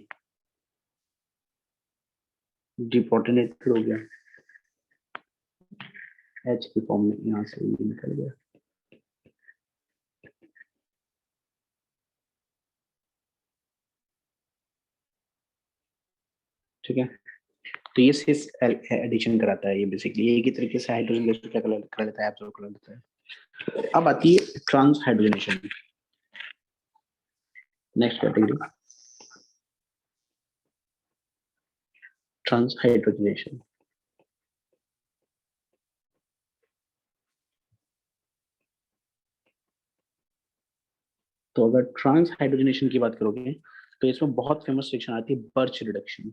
डिप्रोटोनेटेड हो गया एच की फॉर्म में, यहाँ से ये निकल गया। ठीक है, तो ये सिस एडिशन कराता है, ये बेसिकली एक ही तरीके से हाइड्रोजन गैस को क्या कर लेता है, एब्जॉर्ब कर लेता है। अब आती है trans hydrogenation, next category, trans hydrogenation. तो अगर ट्रांस हाइड्रोजनेशन की बात करोगे, तो इसमें बहुत फेमस रिएक्शन आती है बर्च रिडक्शन।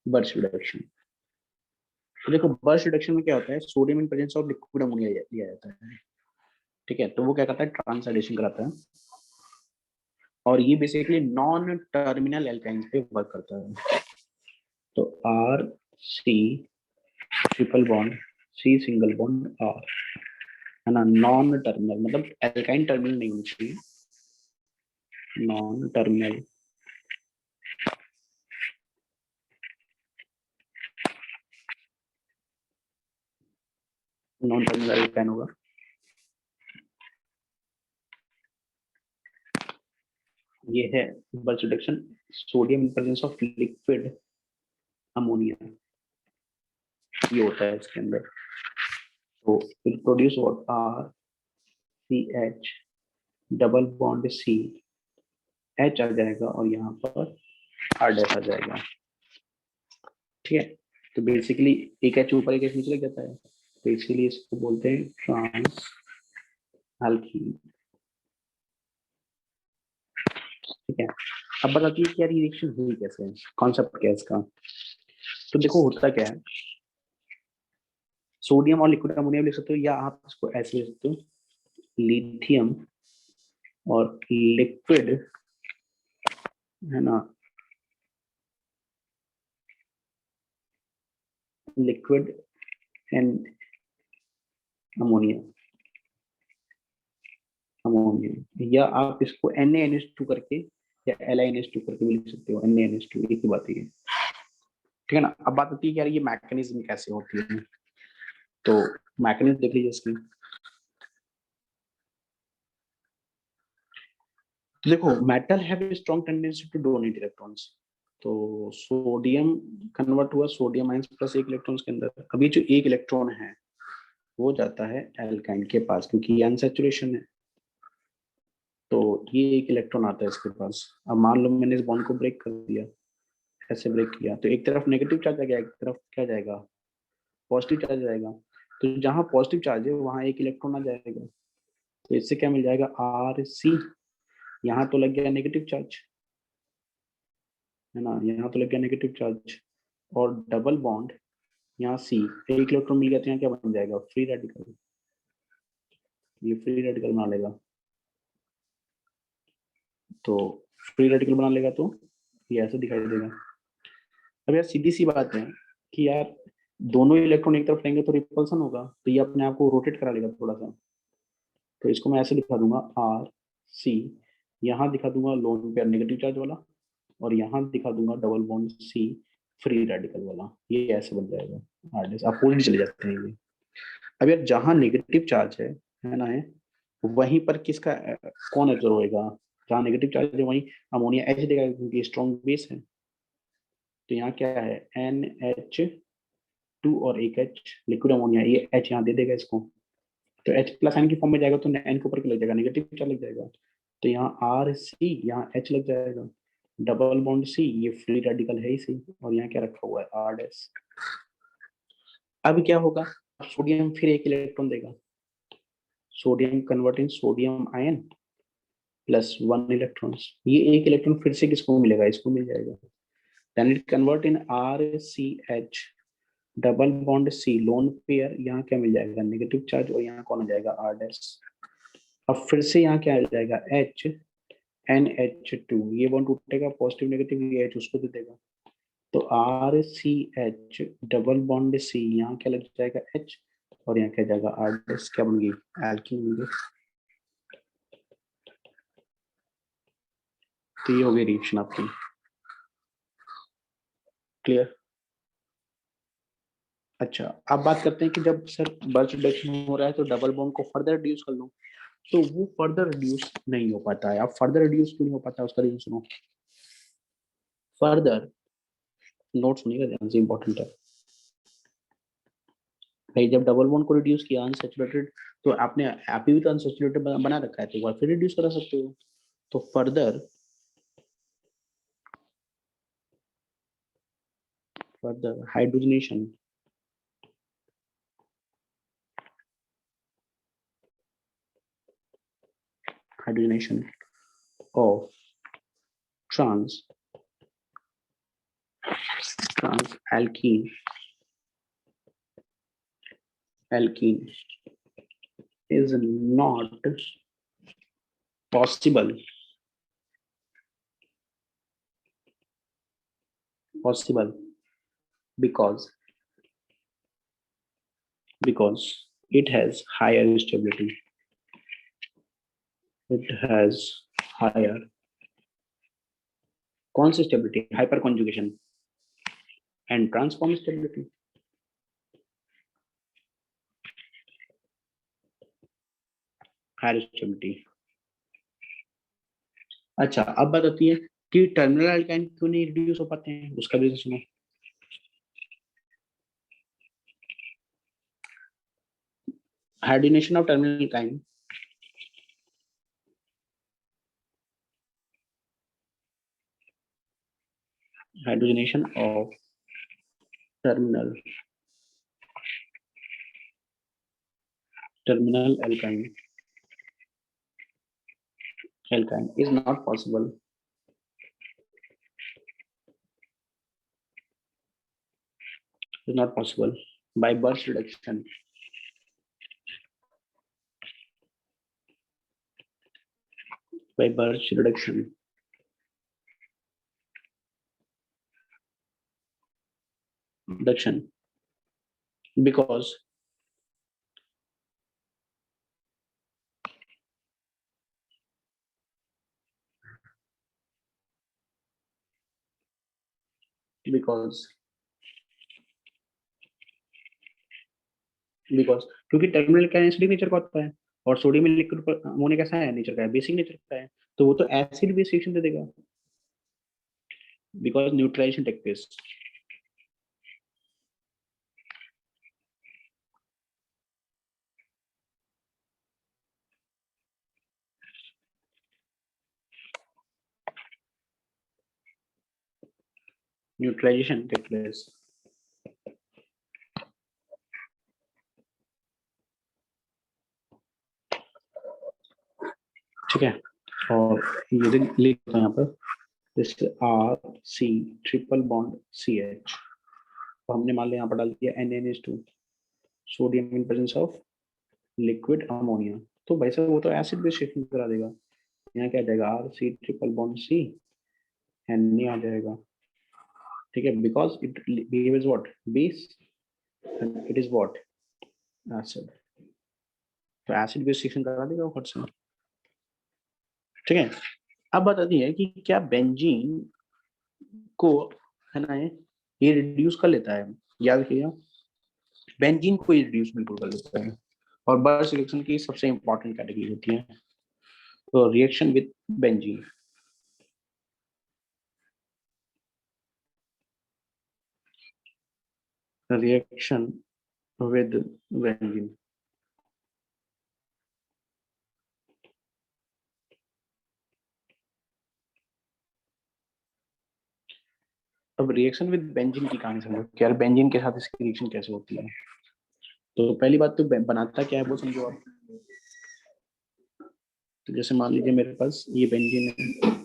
बर्च रिडक्शन, तो देखो बर्च रिडक्शन में क्या होता है, sodium in presence of liquid ammonia लिया जाता है, ठीक है। तो वो क्या करता है, ट्रांस हाइड्रेशन कराता है, और ये बेसिकली नॉन टर्मिनल एल्काइंस पे वर्क करता है। तो R C triple bond, C single bond R, है ना, नॉन टर्मिनल मतलब एल्काइन टर्मिनल नहीं होनी चाहिए, non terminal, non terminal alkyne होगा। ये है Birch reduction, sodium in presence of liquid ammonia, ये होता है इसके अंदर। तो will produce what, R C H double bond C, H आ जाएगा और यहाँ पर आर डैश आ जाएगा, ठीक है। तो बेसिकली एक एच ऊपर एक एच नीचे लग जाता है, तो इसीलिए इसको बोलते हैं ट्रांस एल्कीन, ठीक है। अब बताइए कि यार ये रिएक्शन हुई कैसे, कॉन्सेप्ट क्या है इसका। तो देखो होता क्या है, सोडियम और लिक्विड अमोनिया लिख सकते हो, या आप इसको ऐसे लिख सकते हो, लिथियम और लिक्विड, है ना, लिक्विड एंड अमोनिया, अमोनिया, या आप इसको NaNH2 करके या LiNH2 करके भी लिख सकते हो, NaNH2 एक ही बात है, ठीक है ना। अब बात होती है कि यार ये मैकेनिज्म कैसे होती है, तो मैकेनिज्म देख लीजिए इसकी। तो देखो metal have strong tendency to donate electrons, तो सोडियम कन्वर्ट हुआ सोडियम आयंस प्लस एक इलेक्ट्रॉन के अंदर, अभी जो एक इलेक्ट्रॉन है वो जाता है एल्काइन के पास, क्योंकि ये अनसैचुरेशन है, तो ये एक इलेक्ट्रॉन आता है इसके पास। अब मान लो मैंने इस बॉन्ड को ब्रेक कर दिया, ऐसे ब्रेक किया, तो एक तरफ नेगेटिव चार्ज आ गया, एक तरफ क्या जाएगा, पॉजिटिव चार्ज आएगा। तो जहां पॉजिटिव चार्ज है वहां एक इलेक्ट्रॉन आ जाएगा, तो इससे क्या मिल जाएगा, आर सी, यहाँ तो लग गया नेगेटिव चार्ज, है ना, यहाँ तो लग गया नेगेटिव चार्ज, और डबल बॉन्ड यहाँ सी, एक इलेक्ट्रॉन मिल गया, तो यहाँ क्या बन जाएगा, फ्री रेडिकल, ये फ्री रेडिकल बना लेगा, तो फ्री रेडिकल बना लेगा तो ये ऐसे दिखाई देगा। अब यार सीधी सी बात है कि यार दोनों इलेक्ट्रॉन एक तरफ लेंगे तो रिपल्सन होगा, तो ये अपने आप को रोटेट करा लेगा थोड़ा सा। तो इसको मैं ऐसे दिखा दूंगा आर सी, यहाँ दिखा दूंगा लोन पेयर नेगेटिव चार्ज वाला, और यहाँ दिखा दूंगा double bond C free radical वाला। ये ऐसे बन जाएगा आर अपोजिट चले जाते हैं ये। अब यार जहाँ नेगेटिव चार्ज है ना, है वहीं पर किसका कौन एब्जॉर्ब होएगा? जहाँ नेगेटिव चार्ज है वहीं अमोनिया एच देगा, क्योंकि स्ट्रॉन्ग बेस है। तो यहाँ क्या है NH2 और एक H लिक्विड अमोनिया, ये H यहाँ दे देगा इसको, तो H प्लस एन की फॉर्म में जाएगा तो एन के ऊपर क्या लग जाएगा, नेगेटिव चार्ज लग जाएगा। तो यहाँ आर सी, यहाँ H लग जाएगा, डबल बॉन्ड सी, ये फ्री रेडिकल है ही सी, और यहाँ क्या रखा हुआ है आर डैश। अब क्या होगा, सोडियम फिर एक इलेक्ट्रॉन देगा, sodium converting sodium ion plus 1 electron, ये एक इलेक्ट्रॉन फिर से किसको मिलेगा, इसको मिल जाएगा। Then it convert in RCH double bond C lone pair, यहाँ क्या मिल जाएगा, नेगेटिव चार्ज, और यहाँ कौन आ जाएगा आर डैश। अब फिर से यहाँ क्या आ जाएगा HNH2, ये बॉन्ड टूटेगा, पॉजिटिव नेगेटिव ये H उसको दे देगा, तो RCH डबल बॉन्ड सी, यहाँ क्या लग जाएगा H, और यहाँ क्या जाएगा आर डैश, क्या बन गई, एल्कीन बन गई। तो ये हो गई रिएक्शन आपकी, क्लियर। अच्छा, अब बात करते हैं कि जब सर बल्क रिडक्शन हो रहा है तो डबल बॉन्ड को फर्दर रिड्यूस कर लो, तो वो फर्दर रिड्यूस नहीं हो पाता है। अब फर्दर रिड्यूस क्यों नहीं हो पाता है, उसका रीजन सुनो। फर्दर नोट सुनिएगा ध्यान से, इंपॉर्टेंट है भाई। जब डबल बॉन्ड को रिड्यूस किया अनसैचुरेटेड, तो आपने आप ही भी तो अनसैचुरेटेड बना रखा है, तो एक बार फिर रिड्यूस करा सकते हो। तो further hydrogenation of trans alkene is not possible because it has higher stability. It has higher कौन सी stability, hyperconjugation and transform stability. Higher stability. अच्छा, अब बात आती है कि टर्मिनल अल्काइन क्यों नहीं रिड्यूस हो पाते हैं, उसका भी सुनो। Hydrogenation of terminal alkyne, hydrogenation of terminal alkyne is not possible by Birch reduction. By Birch reduction. Because क्योंकि टर्मिनल का एसिडिक नेचर का होता है, और सोडियम लिक्विड अमोनिया कैसा है नेचर का है, बेसिक नेचर का है, तो वो तो एसिड बेस रिएक्शन दे देगा, because neutralization take place. Neutralization take place. ठीक है, और ये लिख दो यहाँ पर, जैसे RC ट्रिपल बॉन्ड CH, तो हमने मान लिया यहाँ पर डाल दिया NaNH2, sodium in presence of liquid ammonia, तो भाई साहब वो तो एसिड बेस रिएक्शन करा देगा। यहाँ क्या आ जाएगा, R C triple bond C, N A आ जाएगा, ठीक है, because it behaves what, base, and it is what, acid. तो एसिड बेस रिएक्शन करा देगा वो फट से, ठीक है। अब बात आती है कि क्या बेंजीन को, है ना, ये रिड्यूस कर लेता है, याद रखिएगा, बेंजीन को ये रिड्यूस बिल्कुल कर लेता है, और बर्स्ट रिएक्शन की सबसे इंपॉर्टेंट कैटेगरी होती है। तो reaction with benzene, reaction with benzene, अब रिएक्शन विद बेंजीन की कहानी समझो कि यार बेंजीन के साथ इसकी रिएक्शन कैसे होती है। तो पहली बात तो बनाता क्या है वो समझो आप। तो जैसे मान लीजिए मेरे पास ये बेंजीन है,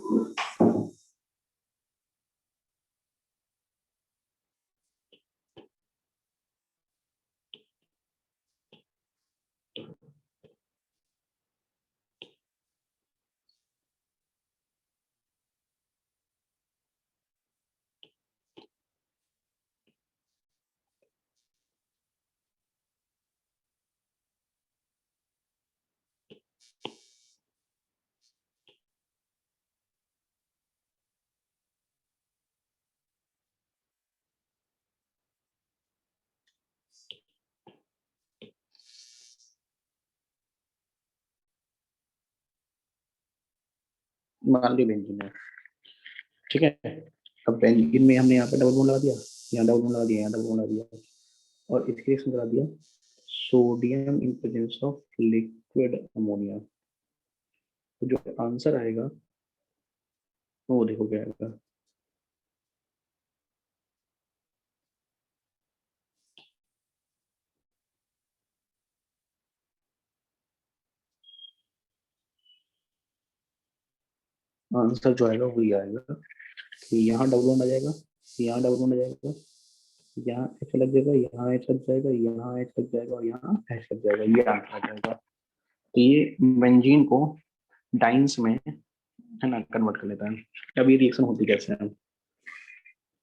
मान लीजिए बेंजीन है, ठीक है। अब बेंजीन में हमने यहाँ पे डबल बॉन्ड लगा दिया, यहाँ डबल बॉन्ड लगा दिया, यहाँ डबल बॉन्ड लगा दिया, और इसकी रिएक्शन करा दिया sodium in presence of liquid ammonia. तो जो आंसर आएगा वो देखो क्या आएगा, आंसर जो आएगा वही आएगा कि यहाँ डबल बॉन्ड आ जाएगा, यहाँ डबल बॉन्ड आ जाएगा, यहाँ एच लग जाएगा, यहाँ एच लग जाएगा, यहाँ एच लग जाएगा, और यहाँ एच लग जाएगा, ये आंसर आ जाएगा। तो ये बेंजीन को डाइन्स में, है ना, कन्वर्ट कर लेता है। अब ये रिएक्शन होती कैसे है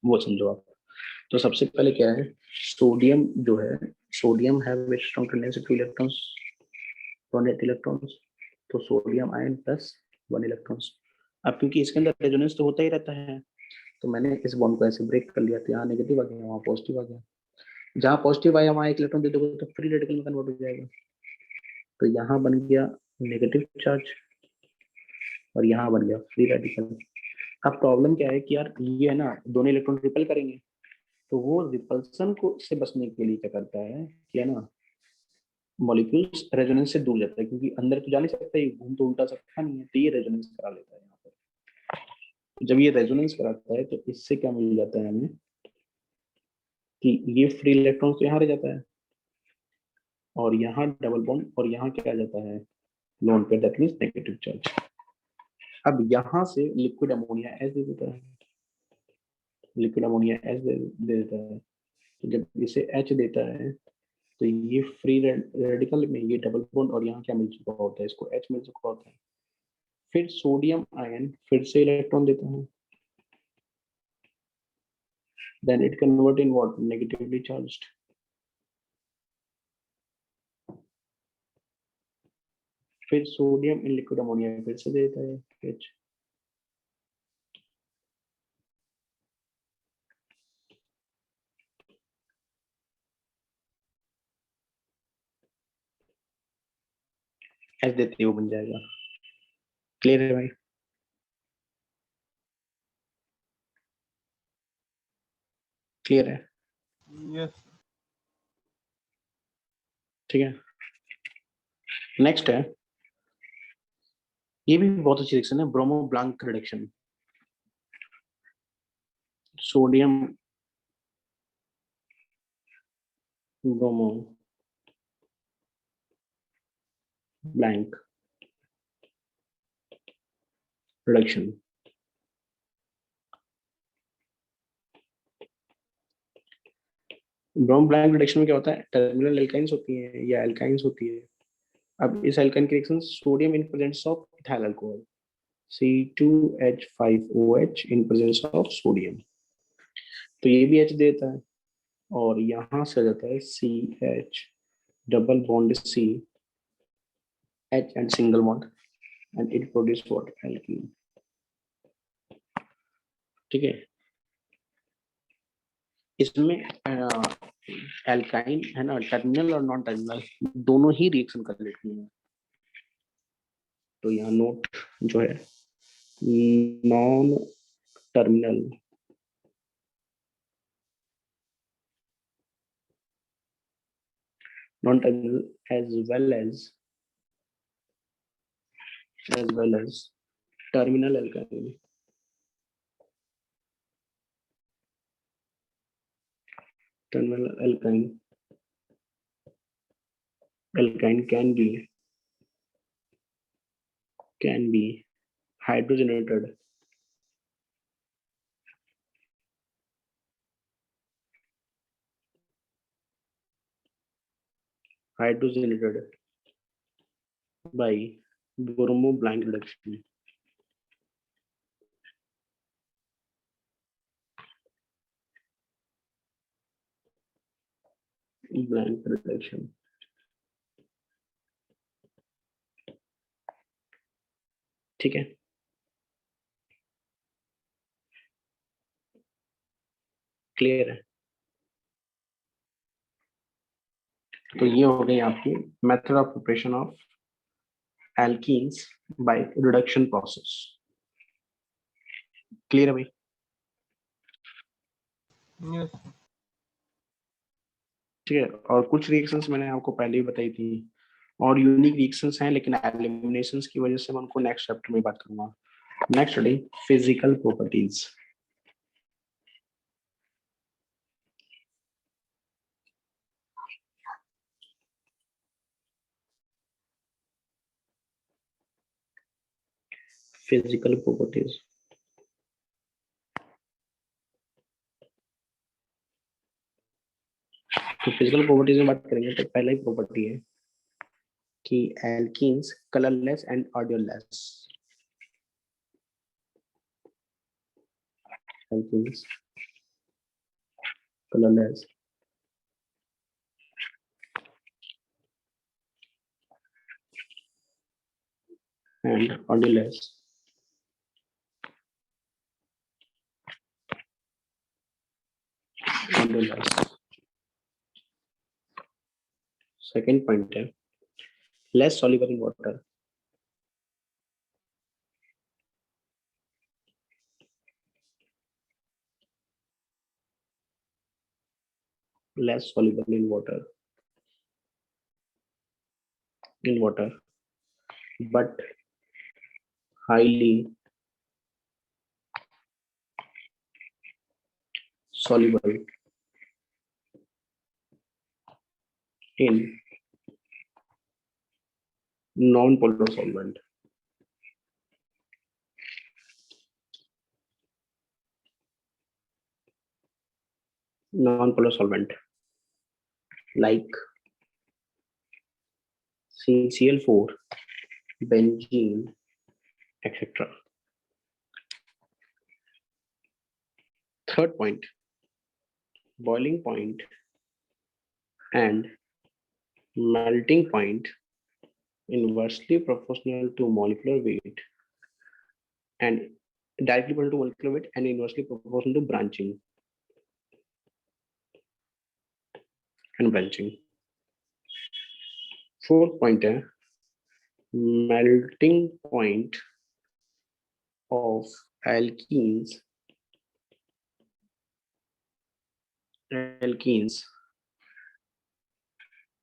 वो समझो आप। तो सबसे पहले क्या है, सोडियम जो है, सोडियम है strong tendency two electrons, donate electrons, तो सोडियम आयन प्लस 1 इलेक्ट्रॉन्स। अब क्योंकि इसके अंदर रेजोनेंस तो होता ही रहता है, तो मैंने इस बॉन्ड को ऐसे ब्रेक कर लिया, तो यहाँ नेगेटिव आ गया, वहाँ पॉजिटिव आ गया, जहाँ पॉजिटिव आया वहाँ एक इलेक्ट्रॉन दे दोगे तो फ्री रेडिकल में कन्वर्ट हो जाएगा। तो यहाँ बन गया नेगेटिव चार्ज, और यहाँ बन गया फ्री रेडिकल। अब प्रॉब्लम क्या है कि यार ये है ना, दोनों इलेक्ट्रॉन रिपल करेंगे, तो वो रिपल्सन को से बचने के लिए क्या करता है कि, है ना, मॉलिक्यूल्स रेजोनेंस से दूर जाता है, क्योंकि अंदर तो जा नहीं सकता, ये घूम तो उल्टा सकता नहीं है, तो ये रेजोनेंस करा लेता है यहाँ पर। जब ये रेजोनेंस कराता है तो इससे क्या मिल जाता है हमें कि ये फ्री इलेक्ट्रॉन तो यहाँ रह जाता है, और यहाँ डबल बॉन्ड, और यहाँ क्या आ जाता है, लोन पे, दैट मीन्स नेगेटिव चार्ज। अब यहाँ से लिक्विड अमोनिया एस दे देता है, लिक्विड अमोनिया एस दे देता है, तो जब इसे एच देता है तो ये फ्री रेडिकल में ये डबल बॉन्ड, और यहाँ क्या मिल चुका होता है, इसको एच मिल चुका होता है, फिर सोडियम आयन फिर से इलेक्ट्रॉन देता है, then it convert in what, negatively charged, फिर सोडियम इन लिक्विड अमोनिया फिर से देता है H। एच देते ही वो बन जाएगा। क्लियर है भाई? क्लियर है? यस। ठीक है, नेक्स्ट है, ये भी बहुत अच्छी रिएक्शन है, bromo blank reduction. Sodium bromo blank reduction. Bromo blank reduction में क्या होता है, टर्मिनल एल्काइंस होती है या एल्काइंस होती है। अब इस एल्काइन की reaction sodium in presence of ethyl alcohol, C2H5OH in presence of sodium. तो ये भी H देता है और यहाँ से जाता है CH double bond C H and single bond and it produce what? Alkene. ठीक है, इसमें एल्काइन है ना, टर्मिनल और नॉन टर्मिनल दोनों ही रिएक्शन कर लेती हैं। तो यहाँ नोट जो है non terminal as well as terminal alkyne can be hydrogenated by bromo-Blank reduction. Blank reduction. ठीक है, क्लियर है। तो ये हो गई आपकी method of preparation of alkenes by reduction process. Clear है भाई? यस ठीक है, और कुछ रिएक्शंस मैंने आपको पहले ही बताई थी और यूनिक रिएक्शंस हैं, लेकिन एलिमिनेशंस की वजह से मैं उनको नेक्स्ट चैप्टर में बात करूंगा। Next study physical properties. Physical properties, तो फिजिकल प्रॉपर्टीज में बात करेंगे तो पहला ही प्रॉपर्टी है कि alkenes colourless and odourless. Alkenes colourless and odorless. Second point है less soluble in water. Less soluble in water. But highly soluble in non-polar solvent. Non-polar solvent like CCl4, benzene, etc. Third point, boiling point and melting point inversely proportional to molecular weight and directly proportional to molecular weight and inversely proportional to branching and branching. Fourth point है melting point of alkenes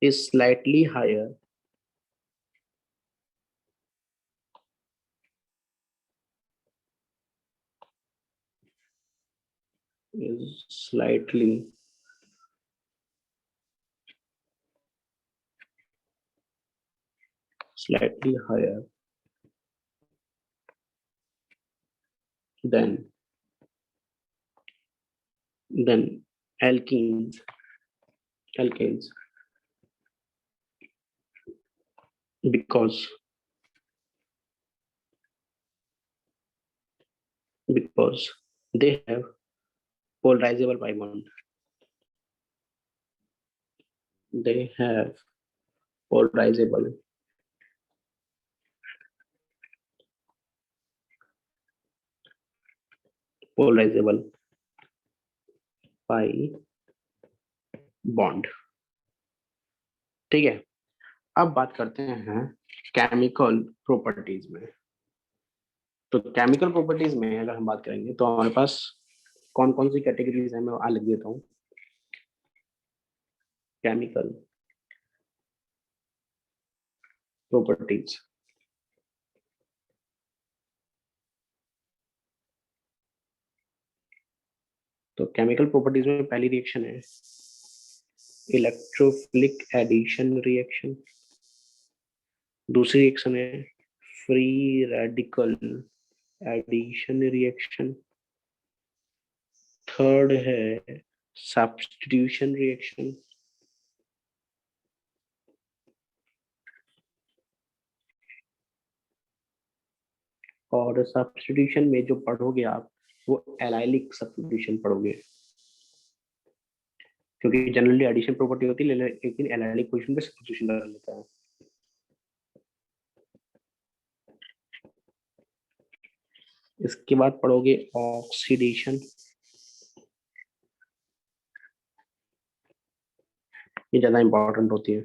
is slightly higher slightly higher than alkenes because because they have polarizable pi bond. They have polarizable pi bond. ठीक है, अब बात करते हैं chemical properties में। तो chemical properties में अगर हम बात करेंगे तो हमारे पास कौन कौन सी कैटेगरीज है, मैं आ लिख देता हूँ। केमिकल प्रॉपर्टीज, तो केमिकल प्रॉपर्टीज में पहली रिएक्शन है इलेक्ट्रोफिलिक एडिशन रिएक्शन, दूसरी रिएक्शन है free radical addition reaction, third है सब्स्टिट्यूशन रिएक्शन, और सब्स्टिट्यूशन में जो पढ़ोगे आप वो एलाइलिक सब्स्टिट्यूशन पढ़ोगे, क्योंकि जनरली एडिशन प्रॉपर्टी होती है लेकिन एलाइलिक पोजीशन पे सब्स्टिट्यूशन कर लेता है। इसके बाद पढ़ोगे ऑक्सीडेशन, ये ज्यादा इंपॉर्टेंट होती है।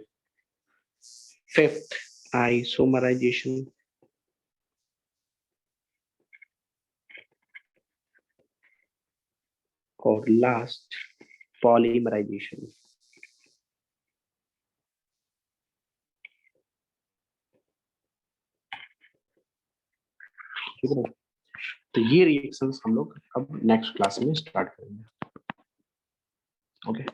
फिफ्थ आइसोमराइजेशन, और लास्ट पॉलीमराइजेशन। ठीक है, तो ये रिएक्शंस हम लोग अब नेक्स्ट क्लास में स्टार्ट करेंगे। ओके।